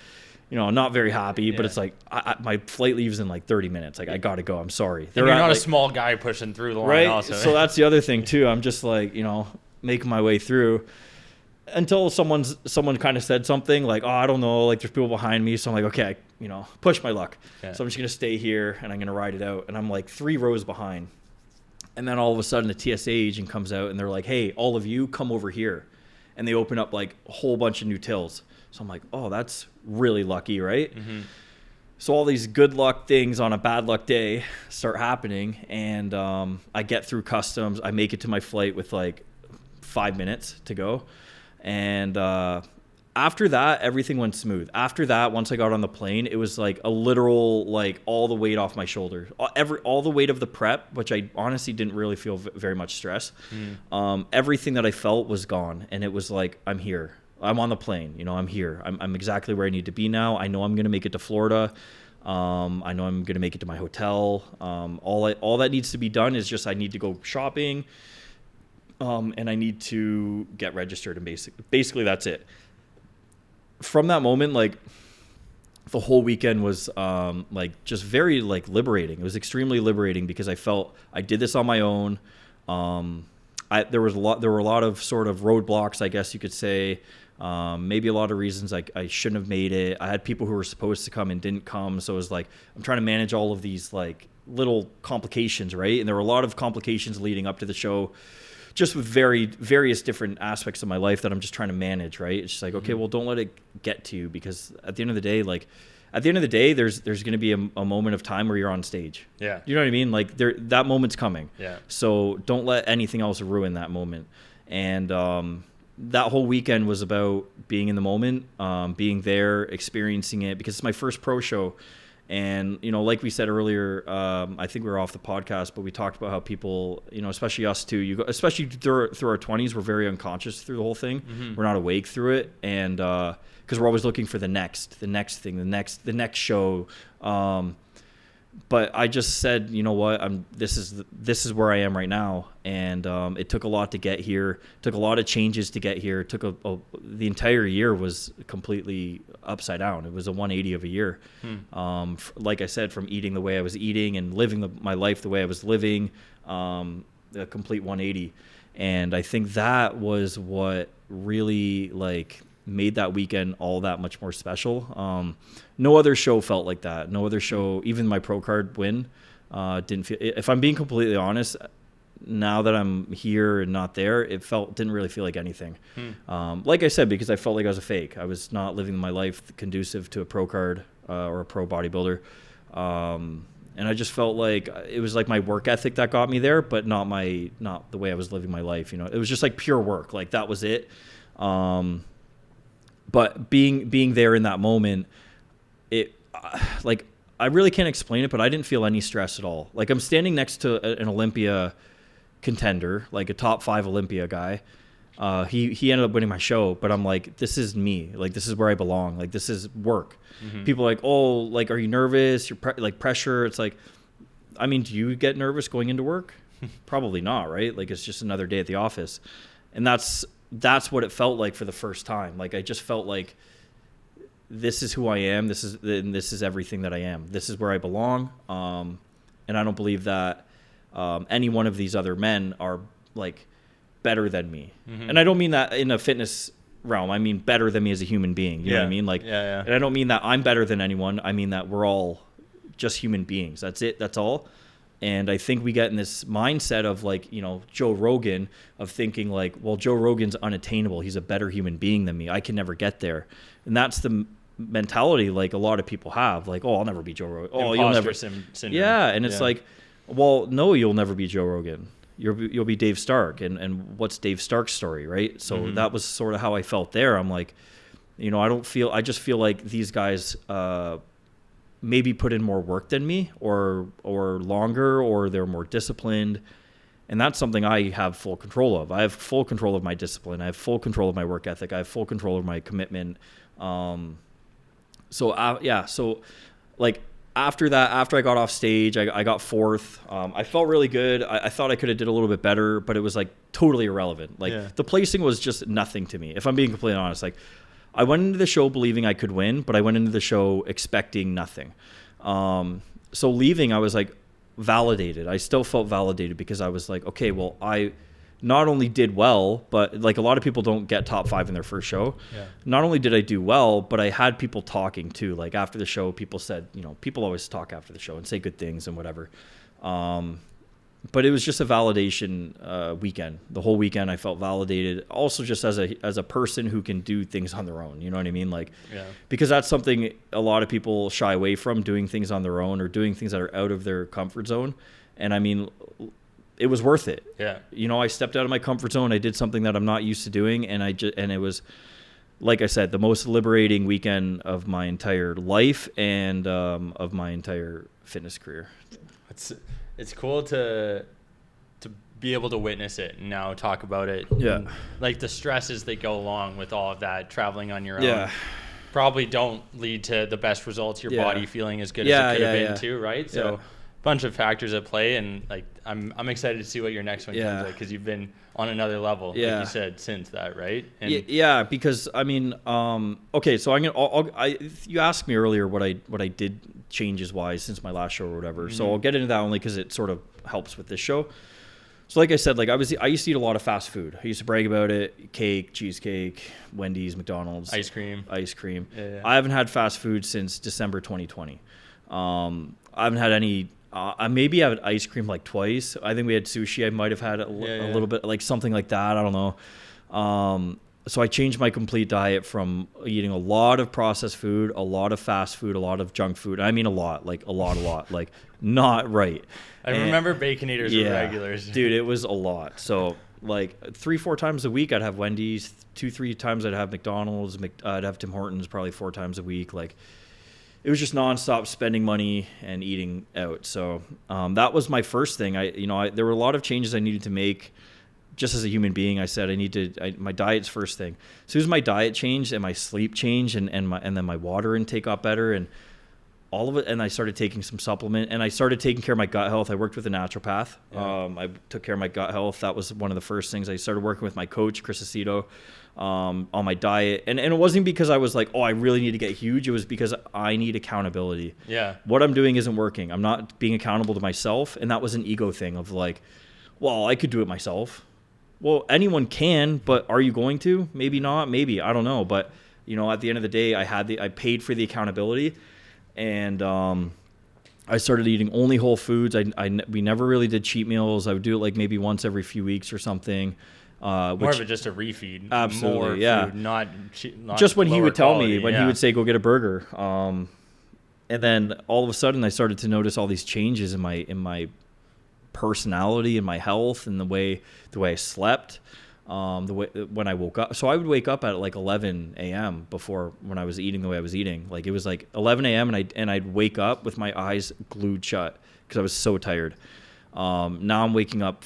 not very happy, but Yeah. it's like my flight leaves in like 30 minutes. Like I got to go. I'm sorry. And you're not a like, small guy pushing through the line right. also. So that's the other thing too. I'm just like, making my way through until someone kind of said something like, oh, I don't know, like there's people behind me. So I'm like, okay, push my luck. Yeah. So I'm just going to stay here and I'm going to ride it out. And I'm like 3 rows behind. And then all of a sudden the TSA agent comes out and they're like, hey, all of you come over here. And they open up like a whole bunch of new tills. So I'm like, oh, that's really lucky, right? Mm-hmm. So all these good luck things on a bad luck day start happening. And I get through customs. I make it to my flight with like 5 minutes to go. And after that, everything went smooth. After that, once I got on the plane, it was like a literal, like all the weight off my shoulders. All the weight of the prep, which I honestly didn't really feel very much stress. Everything that I felt was gone. And it was like, I'm here. I'm on the plane. I'm here. I'm exactly where I need to be now. I know I'm going to make it to Florida. I know I'm going to make it to my hotel. All that needs to be done is just I need to go shopping. And I need to get registered, and basically that's it. From that moment, like the whole weekend was like just very like liberating. It was extremely liberating because I felt I did this on my own. There were a lot of sort of roadblocks, I guess you could say. Maybe a lot of reasons I shouldn't have made it. I had people who were supposed to come and didn't come, so it was like I'm trying to manage all of these like little complications, right? And there were a lot of complications leading up to the show, just with various different aspects of my life that I'm just trying to manage, right? It's just like, okay, well, don't let it get to you, because at the end of the day, there's going to be a moment of time where you're on stage. Yeah. You know what I mean? Like that moment's coming. Yeah. So don't let anything else ruin that moment. And that whole weekend was about being in the moment, being there, experiencing it, because it's my first pro show. And, like we said earlier, I think we were off the podcast, but we talked about how people, especially us too, especially through our 20s, we're very unconscious through the whole thing. Mm-hmm. We're not awake through it. And because we're always looking for the next thing, the next show. But I just said, you know what, this is where I am right now. And it took a lot to get here, took a lot of changes to get here. It took the entire year was completely upside down. It was a 180 of a year. Like I said, from eating the way I was eating and living my life the way I was living, a complete 180. And I think that was what really like made that weekend all that much more special. No other show felt like that. No other show, even my pro card win, didn't feel. If I'm being completely honest, now that I'm here and not there, it didn't really feel like anything. Like I said, because I felt like I was a fake. I was not living my life conducive to a pro card or a pro bodybuilder. And I just felt like it was like my work ethic that got me there, but not the way I was living my life. It was just like pure work. Like that was it. But being there in that moment, like I really can't explain it, but I didn't feel any stress at all. Like I'm standing next to an Olympia contender, like a top 5 Olympia guy. He ended up winning my show, but I'm like, this is me. Like this is where I belong. Like this is work. Mm-hmm. People are like, oh, like are you nervous? You're like pressure. It's like, I mean, do you get nervous going into work? Probably not, right? Like it's just another day at the office, and that's what it felt like for the first time. Like I just felt like this is who I am. This is everything that I am. This is where I belong. And I don't believe that any one of these other men are like better than me. Mm-hmm. And I don't mean that in a fitness realm. I mean better than me as a human being. You know what I mean? Like, yeah. And I don't mean that I'm better than anyone. I mean that we're all just human beings. That's it. That's all. And I think we get in this mindset of like, Joe Rogan, of thinking like, well, Joe Rogan's unattainable. He's a better human being than me. I can never get there. And that's the mentality like a lot of people have. Like, oh, I'll never be Joe Rogan. Oh, you'll never. Syndrome. Yeah. And it's like, well, no, you'll never be Joe Rogan. You'll be Dave Stark. And what's Dave Stark's story, right? So that was sort of how I felt there. I'm like, I just feel like these guys maybe put in more work than me or longer, or they're more disciplined. And that's something I have full control of. I have full control of my discipline. I have full control of my work ethic. I have full control of my commitment. So like after that, after I got off stage, I got 4th. I felt really good. I thought I could have did a little bit better, but it was like totally irrelevant. Like the placing was just nothing to me. If I'm being completely honest, like I went into the show believing I could win, but I went into the show expecting nothing. So leaving, I was like validated. I still felt validated because I was like, okay, well, I not only did well, but like a lot of people don't get top 5 in their first show. Yeah. Not only did I do well, but I had people talking too. Like after the show, people said, people always talk after the show and say good things and whatever. But it was just a validation weekend. The whole weekend I felt validated. Also just as a person who can do things on their own. You know what I mean? Like, because that's something a lot of people shy away from, doing things on their own or doing things that are out of their comfort zone. And I mean, it was worth it. Yeah. I stepped out of my comfort zone. I did something that I'm not used to doing. And it was, like I said, the most liberating weekend of my entire life and of my entire fitness career. It's cool to be able to witness it and now talk about it. Yeah. And, like the stresses that go along with all of that, traveling on your own. Yeah. Probably don't lead to the best results, your body feeling as good as it could have been too, right? So bunch of factors at play, and like I'm excited to see what your next one comes like, because you've been on another level, like you said, since that, right? And because I mean, okay, so you asked me earlier what I did changes wise since my last show or whatever. So I'll get into that only because it sort of helps with this show. So like I said, like I used to eat a lot of fast food. I used to brag about it: cake, cheesecake, Wendy's, McDonald's, ice cream. Yeah. I haven't had fast food since December 2020. I haven't had any. Maybe I had ice cream like twice. I think we had sushi. I might have had a little bit, like something like that. I don't know. So I changed my complete diet from eating a lot of processed food, a lot of fast food, a lot of junk food. I mean a lot, like not right. I remember Baconators were regulars. Dude, it was a lot. So like 3-4 times a week I'd have Wendy's, 2-3 times I'd have McDonald's, I'd have Tim Hortons probably 4 times a week. Like, it was just nonstop spending money and eating out. So that was my first thing. There were a lot of changes I needed to make just as a human being. I said my diet's first thing. As soon as my diet changed and my sleep changed and then my water intake got better and all of it, and I started taking some supplement and I started taking care of my gut health. I worked with a naturopath. I took care of my gut health. That was one of the first things. I started working with my coach, Chris Aceto, on my diet. And it wasn't because I was like, oh, I really need to get huge. It was because I need accountability. Yeah. What I'm doing isn't working. I'm not being accountable to myself. And that was an ego thing of like, well, I could do it myself. Well, anyone can, but are you going to? Maybe not. Maybe. I don't know. But, at the end of the day, I paid for the accountability. And I started eating only whole foods. We never really did cheat meals. I would do it like maybe once every few weeks or something. More of it just a refeed. Absolutely, more food, not just when he would tell quality, me, he would say, go get a burger. And then all of a sudden I started to notice all these changes in my personality and my health and the way I slept. The way when I woke up, so I would wake up at like 11 a.m. before when I was eating the way I was eating. Like it was like 11 a.m. and I'd wake up with my eyes glued shut because I was so tired. Now I'm waking up,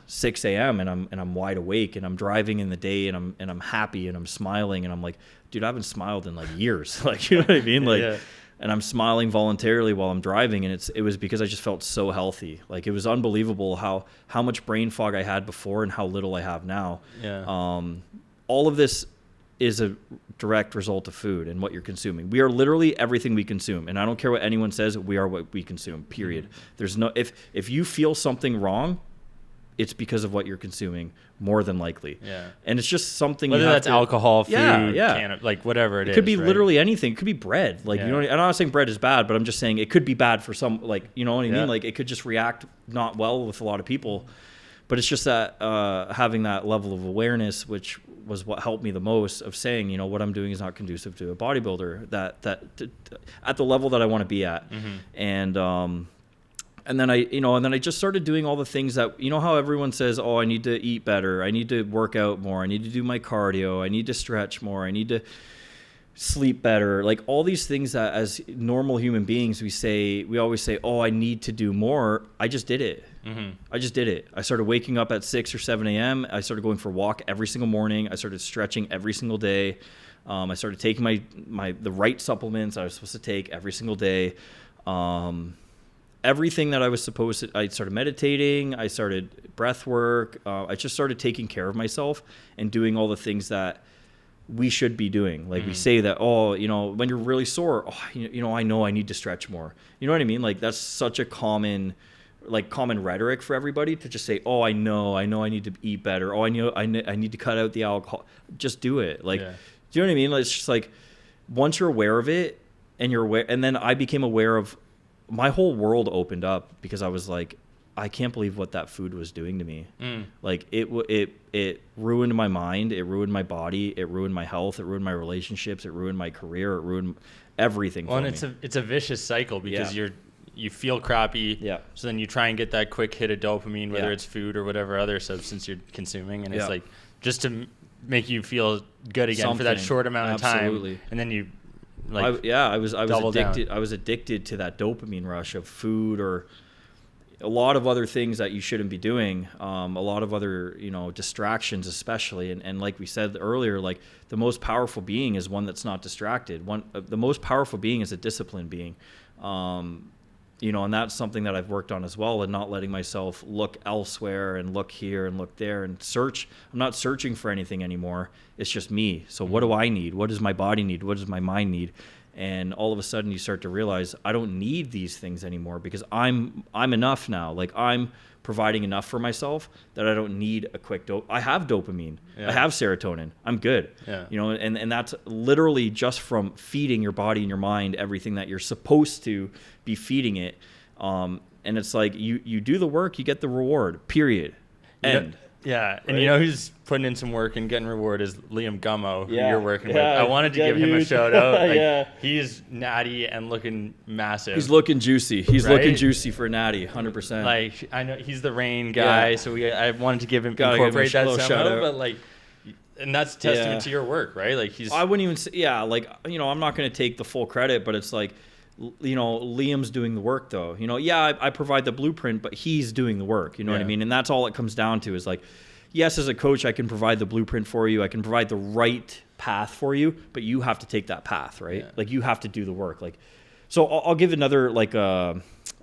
6 a.m. and I'm wide awake and I'm driving in the day and I'm happy and I'm smiling and I'm like, dude, I haven't smiled in like years. Like, you know what I mean? Like, and I'm smiling voluntarily while I'm driving, and it was because I just felt so healthy. Like, it was unbelievable how much brain fog I had before and how little I have now. Yeah. All of this is a direct result of food and what you're consuming. We are literally everything we consume, and I don't care what anyone says. We are what we consume. Period. Mm-hmm. There's no if you feel something wrong, it's because of what you're consuming, more than likely. Yeah. And it's just something. Whether that's alcohol, food, like whatever it is. It could be right? literally anything. It could be bread. Like, I'm not saying bread is bad, but I'm just saying it could be bad for some, like, you know what I mean? Like, it could just react not well with a lot of people. But it's just that having that level of awareness, which was what helped me the most, of saying, what I'm doing is not conducive to a bodybuilder that at the level that I want to be at. Mm-hmm. And then I just started doing all the things that, how everyone says, oh, I need to eat better. I need to work out more. I need to do my cardio. I need to stretch more. I need to sleep better. Like, all these things that as normal human beings, we always say, oh, I need to do more. I just did it. Mm-hmm. I just did it. I started waking up at 6 or 7 a.m. I started going for a walk every single morning. I started stretching every single day. I started taking the right supplements I was supposed to take every single day. Everything that I was supposed to, I started meditating, I started breath work, I just started taking care of myself and doing all the things that we should be doing. Like we say that, oh, you know, when you're really sore, oh, you know, I know I need to stretch more. You know what I mean? Like that's such a common rhetoric for everybody to just say, oh, I know I need to eat better. Oh, I need to cut out the alcohol. Just do it. Like, do you know what I mean? Like, it's just like, once you're aware of it and you're aware, and then I became aware of, my whole world opened up because I was like, I can't believe what that food was doing to me. Like it ruined my mind. It ruined my body. It ruined my health. It ruined my relationships. It ruined my career. It ruined everything. Well, and it's a vicious cycle because you feel crappy. Yeah. So then you try and get that quick hit of dopamine, whether it's food or whatever other substance you're consuming. And it's like, just to make you feel good again for that short amount of time. And then you like, I was addicted. Down. I was addicted to that dopamine rush of food or a lot of other things that you shouldn't be doing. A lot of other, you know, distractions, especially. And like we said earlier, like the most powerful being is one that's not distracted. The most powerful being is a disciplined being. You know, and that's something that I've worked on as well, and not letting myself look elsewhere and look here and look there and search. I'm not searching for anything anymore. It's just me. So what do I need? What does my body need? What does my mind need? And all of a sudden you start to realize I don't need these things anymore because I'm enough now. Like I'm providing enough for myself that I don't need a quick I have dopamine. I have serotonin. I'm good. You know, and that's literally just from feeding your body and your mind everything that you're supposed to be feeding it. And it's like you do the work, you get the reward. Period. End. Yeah, and you know who's putting in some work and getting reward is Liam Gummo, who you're working with. I wanted to give him a shout out. Like, he's natty and looking massive. He's looking juicy. He's looking juicy for natty, 100%. Like, I know he's the rain guy, so I wanted to give him incorporate that somehow. But like, and that's testament to your work, right? Like I wouldn't even say, like, you know, I'm not going to take the full credit, but it's like, you know, Liam's doing the work though. You know, I provide the blueprint, but he's doing the work. You know what I mean? And that's all it comes down to is like, yes, as a coach, I can provide the blueprint for you. I can provide the right path for you, but you have to take that path, right? Like you have to do the work. Like, so I'll give another like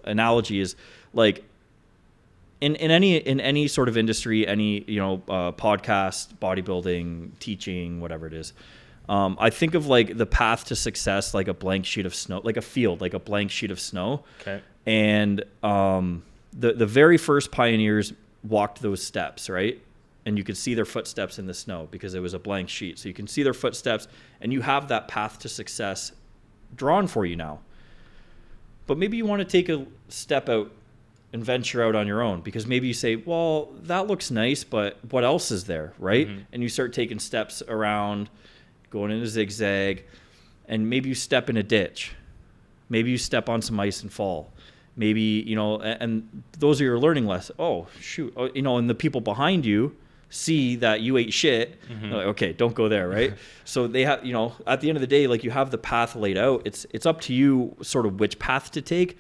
analogy is like in any sort of industry, any, you know, podcast, bodybuilding, teaching, whatever it is. I think of like the path to success, like a blank sheet of snow, like a field, like a blank sheet of snow. Okay. And the very first pioneers walked those steps, right? And you could see their footsteps in the snow because it was a blank sheet. So you can see their footsteps and you have that path to success drawn for you now. But maybe you want to take a step out and venture out on your own because maybe you say, well, that looks nice, but what else is there, right? And you start taking steps around, going in a zigzag, and maybe you step in a ditch. Maybe you step on some ice and fall. Maybe, you know, and those are your learning lessons. Oh, shoot. Oh, you know, and the people behind you see that you ate shit. They're like, okay, don't go there, right? So they have, you know, at the end of the day, like you have the path laid out. It's up to you sort of which path to take,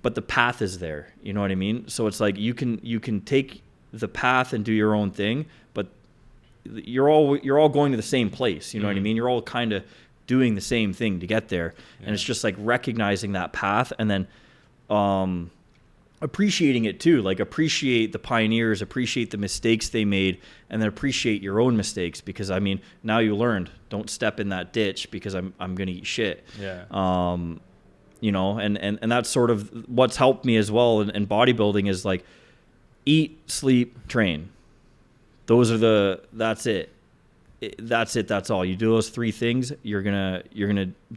but the path is there. You know what I mean? So it's like you can take the path and do your own thing, but you're all going to the same place. You know what I mean? You're all kind of doing the same thing to get there. And it's just like recognizing that path and then appreciating it too. Like appreciate the pioneers, appreciate the mistakes they made, and then appreciate your own mistakes because I mean, now you learned, don't step in that ditch because I'm going to eat shit. You know, and that's sort of what's helped me as well in bodybuilding is like eat, sleep, train. That's it. That's all. You do those three things, you're gonna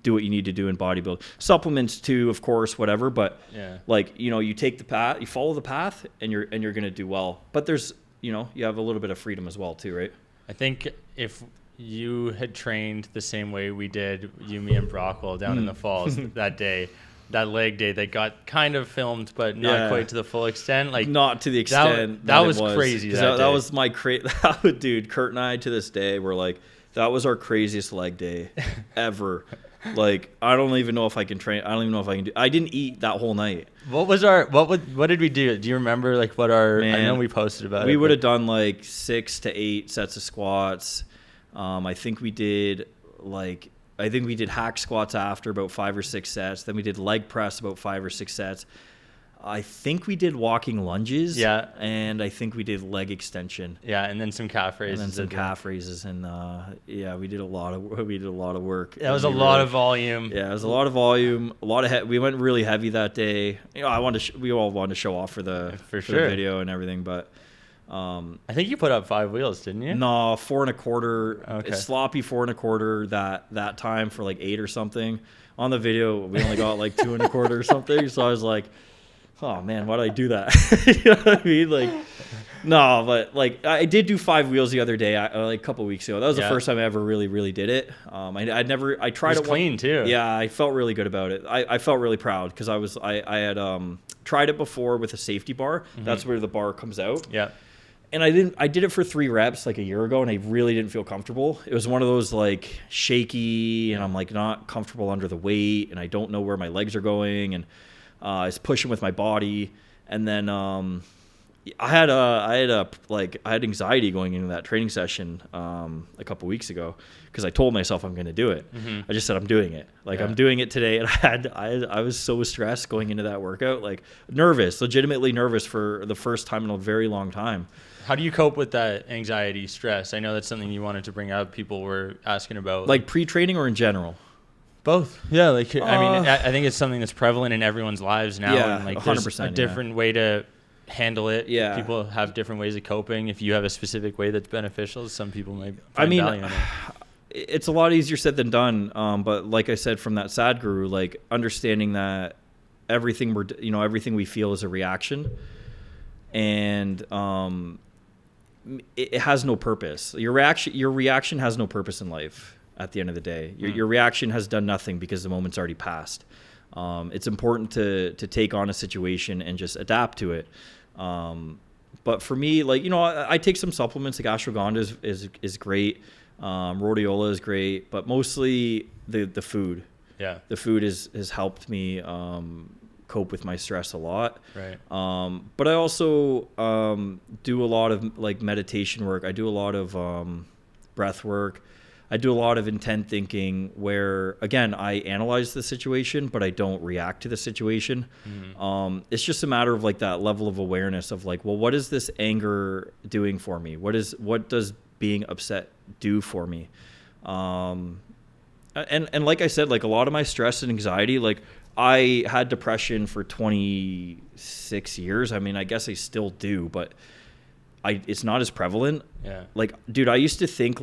do what you need to do in bodybuilding. Supplements too, of course, whatever. But like, you know, you take the path, you follow the path, and you're gonna do well. But there's, you know, you have a little bit of freedom as well too, right? I think if you had trained the same way we did, you, me, and Brockwell down in the falls that day, that leg day that got kind of filmed, but not quite to the full extent. Like not to the extent that was crazy. That was my dude. Kurt and I to this day were like, that was our craziest leg day ever. Like I don't even know if I can train. I don't even know if I can do. I didn't eat that whole night. What did we do? Do you remember like what our? I know we posted about it. We would have done like 6 to 8 sets of squats. I think we did hack squats after about 5 or 6 sets. Then we did leg press about 5 or 6 sets. I think we did walking lunges. Yeah. And I think we did leg extension. Yeah, and then some calf raises. And then some calf raises, and we did a lot of work. That was a lot of volume. Yeah, it was a lot of volume. A lot of we went really heavy that day. We all wanted to show off for the video and everything, but I think you put up 5 wheels, didn't you? No, 4 1/4. Okay. Sloppy 4 1/4 that time for like 8 or something. On the video, we only got like 2 1/4 or something. So I was like, oh man, why did I do that? You know what I mean? Like, no, but like I did do 5 wheels the other day, like a couple weeks ago. That was the first time I ever really did it. I tried it clean too. Yeah, I felt really good about it. I felt really proud because I had tried it before with a safety bar. Mm-hmm. That's where the bar comes out. Yeah. And I did it for 3 reps like a year ago, and I really didn't feel comfortable. It was one of those like shaky, and I'm like not comfortable under the weight, and I don't know where my legs are going, and I was pushing with my body. And then I had anxiety going into that training session a couple weeks ago because I told myself I'm going to do it. Mm-hmm. I just said I'm doing it. Like I'm doing it today, and I was so stressed going into that workout, like legitimately nervous for the first time in a very long time. How do you cope with that anxiety, stress? I know that's something you wanted to bring up. People were asking about. Like pre-training or in general? Both. Yeah. Like, I mean, I think it's something that's prevalent in everyone's lives now. Yeah, and like 100%. There's a different way to handle it. Yeah. People have different ways of coping. If you have a specific way that's beneficial, some people might find value in it. It's a lot easier said than done. But like I said, from that sad guru, like understanding that everything we feel is a reaction, and it has no purpose. Your reaction has no purpose in life. At the end of the day, your reaction has done nothing because the moment's already passed. It's important to take on a situation and just adapt to it. But for me, like, I take some supplements. Like ashwagandha is great. Rhodiola is great, but mostly the food. Yeah, the food has helped me cope with my stress a lot. Right. But I also do a lot of like meditation work. I do a lot of breath work. I do a lot of intent thinking where, again, I analyze the situation, but I don't react to the situation. Mm-hmm. It's just a matter of like that level of awareness of like, well, what is this anger doing for me? What does being upset do for me? And like I said, like a lot of my stress and anxiety, like I had depression for 26 years. I mean, I guess I still do, but it's not as prevalent. Yeah. Like, dude, I used to think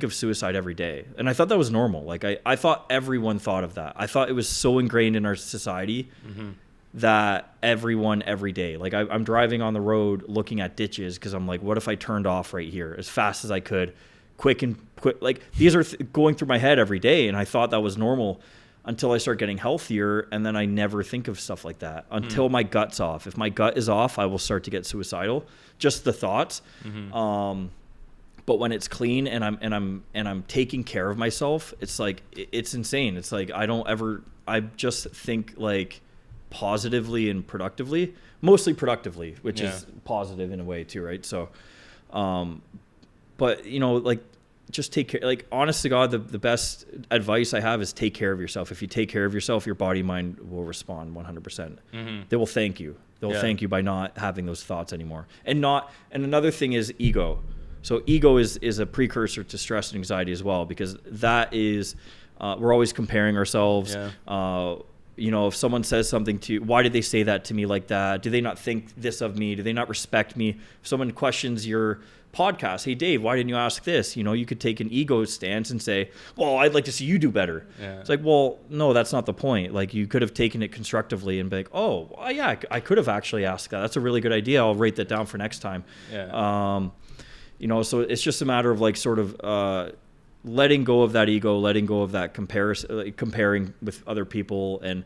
of suicide every day, and I thought that was normal. Like I thought everyone thought of that. I thought it was so ingrained in our society mm-hmm. that everyone every day, like I'm driving on the road looking at ditches because I'm like, what if I turned off right here as fast as I could, quick. Like these are going through my head every day, and I thought that was normal until I start getting healthier, and then I never think of stuff like that until my gut's off. If my gut is off, I will start to get suicidal. Just the thoughts. Mm-hmm. But when it's clean and I'm taking care of myself, it's like it's insane. It's like I just think like positively and productively, mostly productively, which is positive in a way too, right? So, but like just take care. Like honest to God, the best advice I have is take care of yourself. If you take care of yourself, your body mind will respond 100%. Mm-hmm. They will thank you. They'll thank you by not having those thoughts anymore. And another thing is ego. So ego is a precursor to stress and anxiety as well, because that is, we're always comparing ourselves. Yeah. If someone says something to you, why did they say that to me like that? Do they not think this of me? Do they not respect me? If someone questions your podcast, hey Dave, why didn't you ask this? You could take an ego stance and say, well, I'd like to see you do better. Yeah. It's like, well, no, that's not the point. Like you could have taken it constructively and be like, oh, well, yeah, I could have actually asked that. That's a really good idea. I'll write that down for next time. Yeah. So it's just a matter of like sort of letting go of that ego, letting go of that comparing with other people, and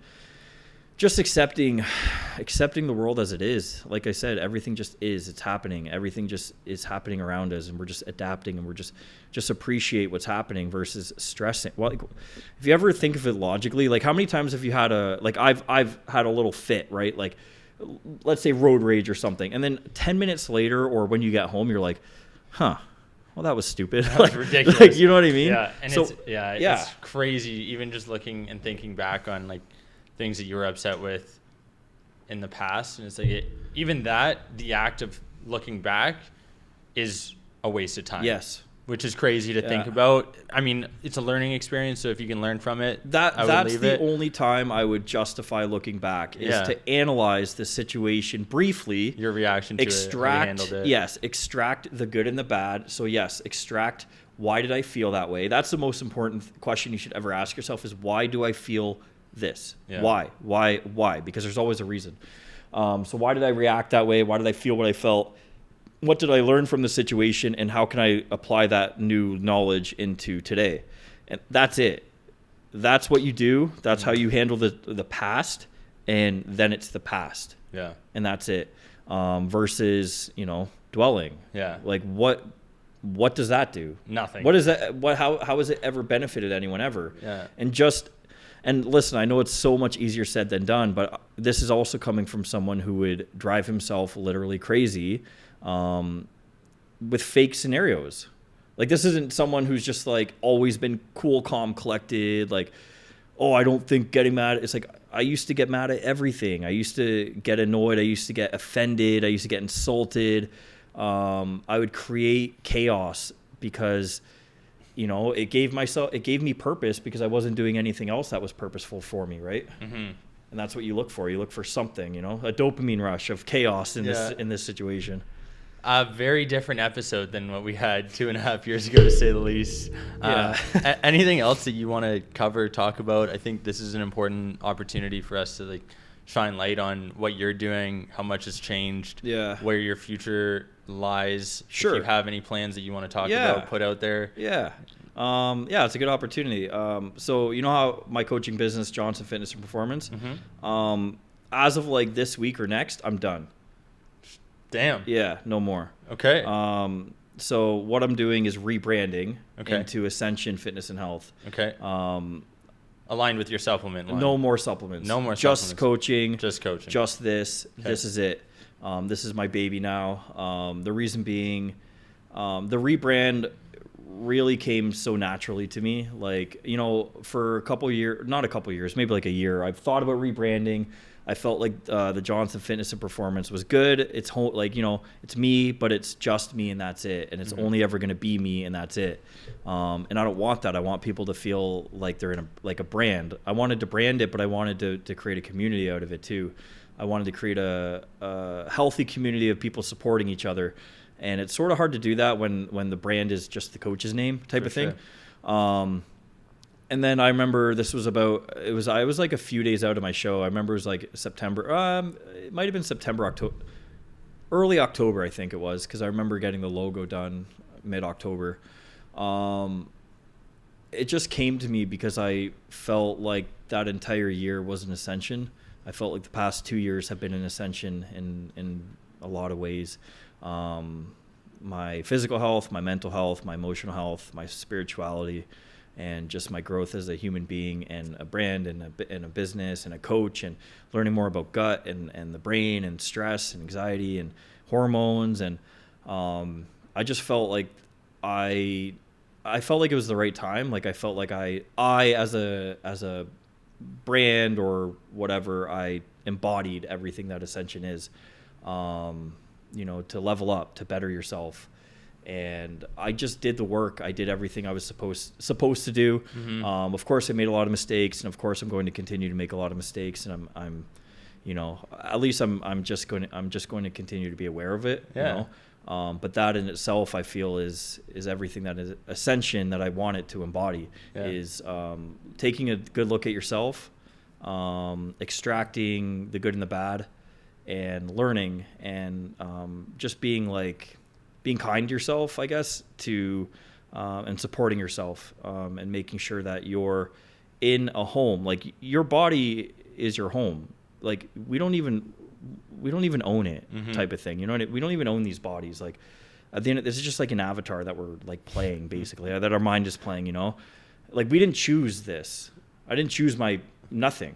just accepting the world as it is. Like I said, everything just is. It's happening. Everything just is happening around us, and we're just adapting, and we're just appreciate what's happening versus stressing. Well, like, if you ever think of it logically, like how many times have you had I've had a little fit, right? Like let's say road rage or something, and then 10 minutes later, or when you get home, you're like, well, that was stupid. That was ridiculous. Like, you know what I mean? Yeah. And it's crazy, even just looking and thinking back on like things that you were upset with in the past, and it's like even that, the act of looking back is a waste of time. Yes. Which is crazy to think about. I mean, it's a learning experience, so if you can learn from it, that's the only time I would justify looking back is to analyze the situation briefly. Your reaction to it, how you handled it. Yes, extract the good and the bad. So yes, extract why did I feel that way? That's the most important question you should ever ask yourself is why do I feel this? Yeah. Why? Because there's always a reason. So why did I react that way? Why did I feel what I felt? What did I learn from the situation, and how can I apply that new knowledge into today? And that's it. That's what you do. That's how you handle the past, and then it's the past. Yeah. And that's it. Versus, dwelling. Yeah. Like what does that do? Nothing. What is that? How has it ever benefited anyone ever? Yeah. And listen, I know it's so much easier said than done, but this is also coming from someone who would drive himself literally crazy with fake scenarios. Like this isn't someone who's just like always been cool, calm, collected. Like, oh, I don't think getting mad. It's like I used to get mad at everything. I used to get annoyed. I used to get offended. I used to get insulted. I would create chaos because, it gave me purpose because I wasn't doing anything else that was purposeful for me, right? Mm-hmm. And that's what you look for. You look for something, a dopamine rush of chaos in this situation. A very different episode than what we had 2.5 years ago, to say the least. Anything else that you want to cover, talk about? I think this is an important opportunity for us to shine light on what you're doing, how much has changed, where your future lies. Sure. If you have any plans that you want to talk about, put out there. Yeah. It's a good opportunity. So you know how my coaching business, Johnson Fitness and Performance, as of this week or next, I'm done. Damn. Yeah, no more. Okay. So what I'm doing is rebranding into Ascension Fitness and Health. Okay. Aligned with your supplement line. No more supplements. No more just supplements. Coaching. Just coaching. Just this. Okay. This is it. This is my baby now. The reason being, the rebrand really came so naturally to me. For a couple years, not a couple years, maybe a year, I've thought about rebranding. I felt like the Johnson Fitness and Performance was good. It's it's me, but it's just me and that's it. And it's only ever going to be me and that's it. And I don't want that. I want people to feel like they're in a brand. I wanted to brand it, but I wanted to create a community out of it too. I wanted to create a healthy community of people supporting each other. And it's sort of hard to do that when the brand is just the coach's name type of thing. Sure. And then I remember I was a few days out of my show. I remember it was September. It might have been September, October, early October, I think it was, because I remember getting the logo done mid-October. It just came to me because I felt like that entire year was an ascension. I felt like the past 2 years have been an ascension in a lot of ways. My physical health, my mental health, my emotional health, my spirituality, and just my growth as a human being and a brand and a business and a coach, and learning more about gut and the brain and stress and anxiety and hormones. And I just felt like I felt like it was the right time. I felt like I as a brand or whatever, I embodied everything that Ascension is, to level up, to better yourself. And I just did the work. I did everything I was supposed to do. Mm-hmm. Of course, I made a lot of mistakes, and of course, I'm going to continue to make a lot of mistakes. And I'm at least I'm just going to continue to be aware of it. Yeah. But that in itself, I feel is everything that is Ascension that I want it to embody. Yeah. Is taking a good look at yourself, extracting the good and the bad, and learning, and just being kind to yourself, I guess, and supporting yourself, and making sure that you're in a home. Your body is your home. We don't even own it, mm-hmm. type of thing. We don't even own these bodies. At the end, this is just an avatar that we're playing, basically, that our mind is playing. We didn't choose this. I didn't choose my nothing.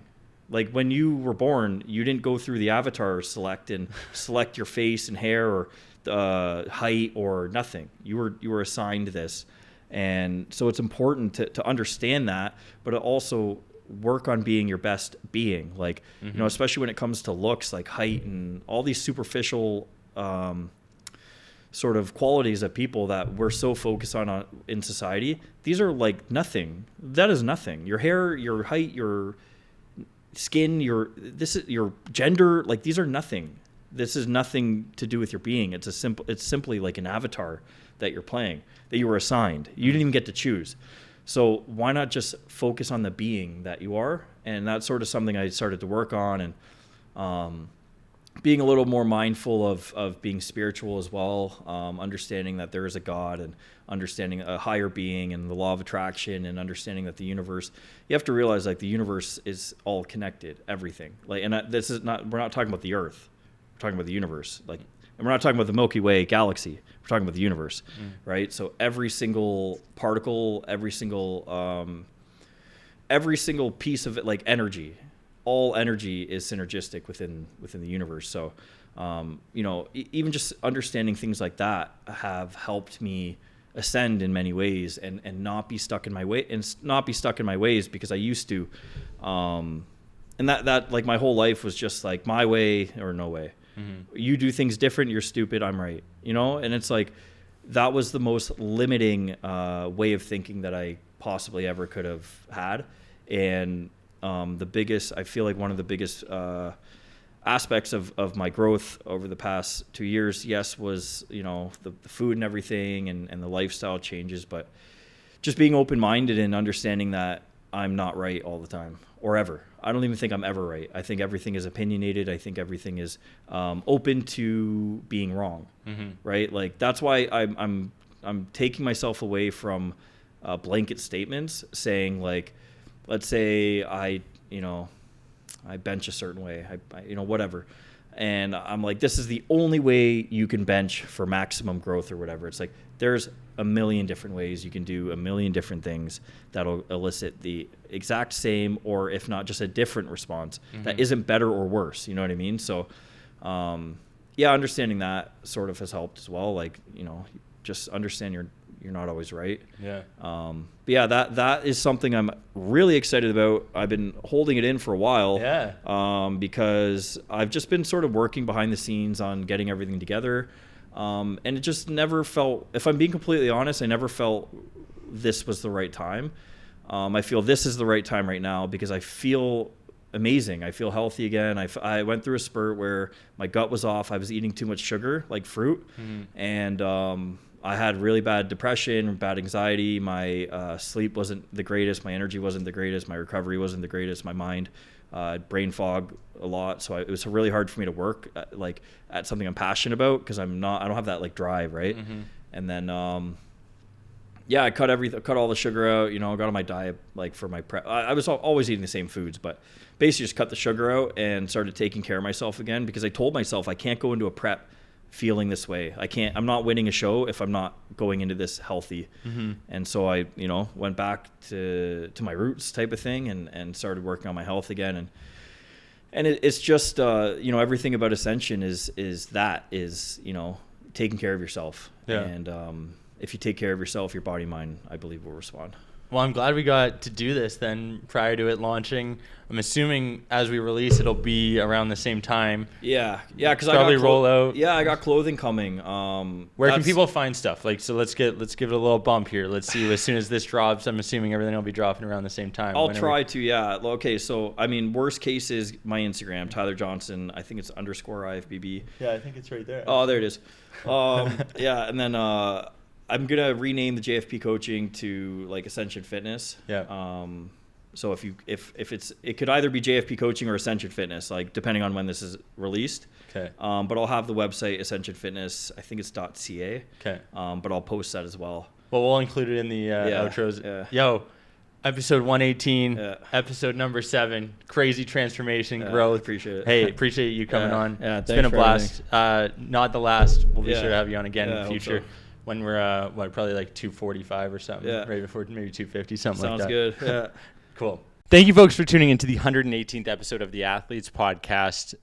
When you were born, you didn't go through the avatar select your face and hair or height or nothing. You were assigned this. And so it's important to understand that, but also work on being your best being. Like, you know, especially when it comes to looks, like height and all these superficial sort of qualities of people that we're so focused on in society. These are like nothing. That is nothing. Your hair, your height, your skin, your gender, like these are nothing. This is nothing to do with your being. It's simply like an avatar that you're playing, that you were assigned. You didn't even get to choose. So why not just focus on the being that you are? And that's sort of something I started to work on, and being a little more mindful of being spiritual as well, understanding that there is a God, and understanding a higher being and the law of attraction, and understanding that the universe, you have to realize like the universe is all connected, everything. Like, and we're not talking about the earth, we're talking about the universe. Like, and we're not talking about the Milky Way galaxy, we're talking about the universe, right? So every single particle, every single piece of it, like energy, all energy is synergistic within the universe. So, you know, even just understanding things like that have helped me ascend in many ways, and not be stuck in my ways, because I used to, and that like my whole life was just like my way or no way. You do things different, you're stupid, I'm right, you know? And it's like, that was the most limiting way of thinking that I possibly ever could have had. And I feel like one of the biggest aspects of my growth over the past 2 years, yes, was, you know, the food and everything, and the lifestyle changes, but just being open-minded and understanding that I'm not right all the time, or ever. I don't even think I'm ever right. I think everything is opinionated. I think everything is open to being wrong, right? Like, that's why I'm taking myself away from blanket statements saying, like, let's say I bench a certain way, I whatever. And I'm like, this is the only way you can bench for maximum growth or whatever. It's like, there's a million different ways you can do a million different things that'll elicit the exact same, or if not just a different response that isn't better or worse. You know what I mean? So, understanding that sort of has helped as well. Like, you know, just understand you're not always right. Yeah. But yeah, that is something I'm really excited about. I've been holding it in for a while. Yeah. Because I've just been sort of working behind the scenes on getting everything together. And it just never felt, if I'm being completely honest, I never felt this was the right time. I feel this is the right time right now, because I feel amazing. I feel healthy again. I went through a spurt where my gut was off. I was eating too much sugar, like fruit. And I had really bad depression, bad anxiety. My sleep wasn't the greatest. My energy wasn't the greatest. My recovery wasn't the greatest. My mind, brain fog a lot. So it was really hard for me to work at something I'm passionate about, because I don't have that like drive, right? And then I cut all the sugar out. You know, got on my diet like for my prep. I was always eating the same foods, but basically just cut the sugar out and started taking care of myself again, because I told myself I can't go into a prep feeling this way. I'm not winning a show if I'm not going into this healthy. And so I, you know, went back to my roots type of thing, and started working on my health again. And it's just, you know, everything about Ascension is, you know, taking care of yourself. Yeah. And if you take care of yourself, your body, mind, I believe, will respond. Well, I'm glad we got to do this then prior to it launching. I'm assuming as we release, it'll be around the same time. Yeah, because probably roll out. Yeah, I got clothing coming. Where can people find stuff? Like, so let's give it a little bump here. Let's see, as soon as this drops, I'm assuming everything will be dropping around the same time. I'll try to. Yeah. Okay. So I mean, worst case is my Instagram, Tyler Johnson. I think it's _IFBB. Yeah, I think it's right there. Oh, there it is. Yeah, and then I'm gonna rename the JFP Coaching to like Ascension Fitness. Yeah. So if it could either be JFP Coaching or Ascension Fitness, like depending on when this is released. Okay. But I'll have the website Ascension Fitness. I think it's .ca. Okay. But I'll post that as well. Well, we'll include it in the outros. Yeah. Yo, episode 118, episode number 7. Crazy transformation, growth. Appreciate it. Hey, appreciate you coming on. Yeah, it's been a blast. Not the last. We'll be sure to have you on again in the future. When we're probably like 245 or something, right before maybe 250, something like that. Sounds good. Yeah. Cool. Thank you, folks, for tuning into the 118th episode of the Athletes Podcast.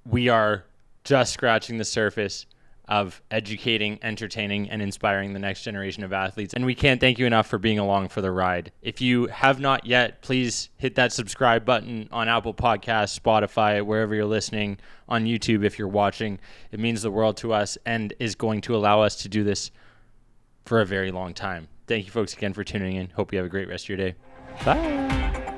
We are just scratching the surface. of educating, entertaining, and inspiring the next generation of athletes. And we can't thank you enough for being along for the ride. If you have not yet, please hit that subscribe button on Apple Podcasts, Spotify, wherever you're listening, on YouTube if you're watching. It means the world to us and is going to allow us to do this for a very long time. Thank you folks again for tuning in. Hope you have a great rest of your day. Bye.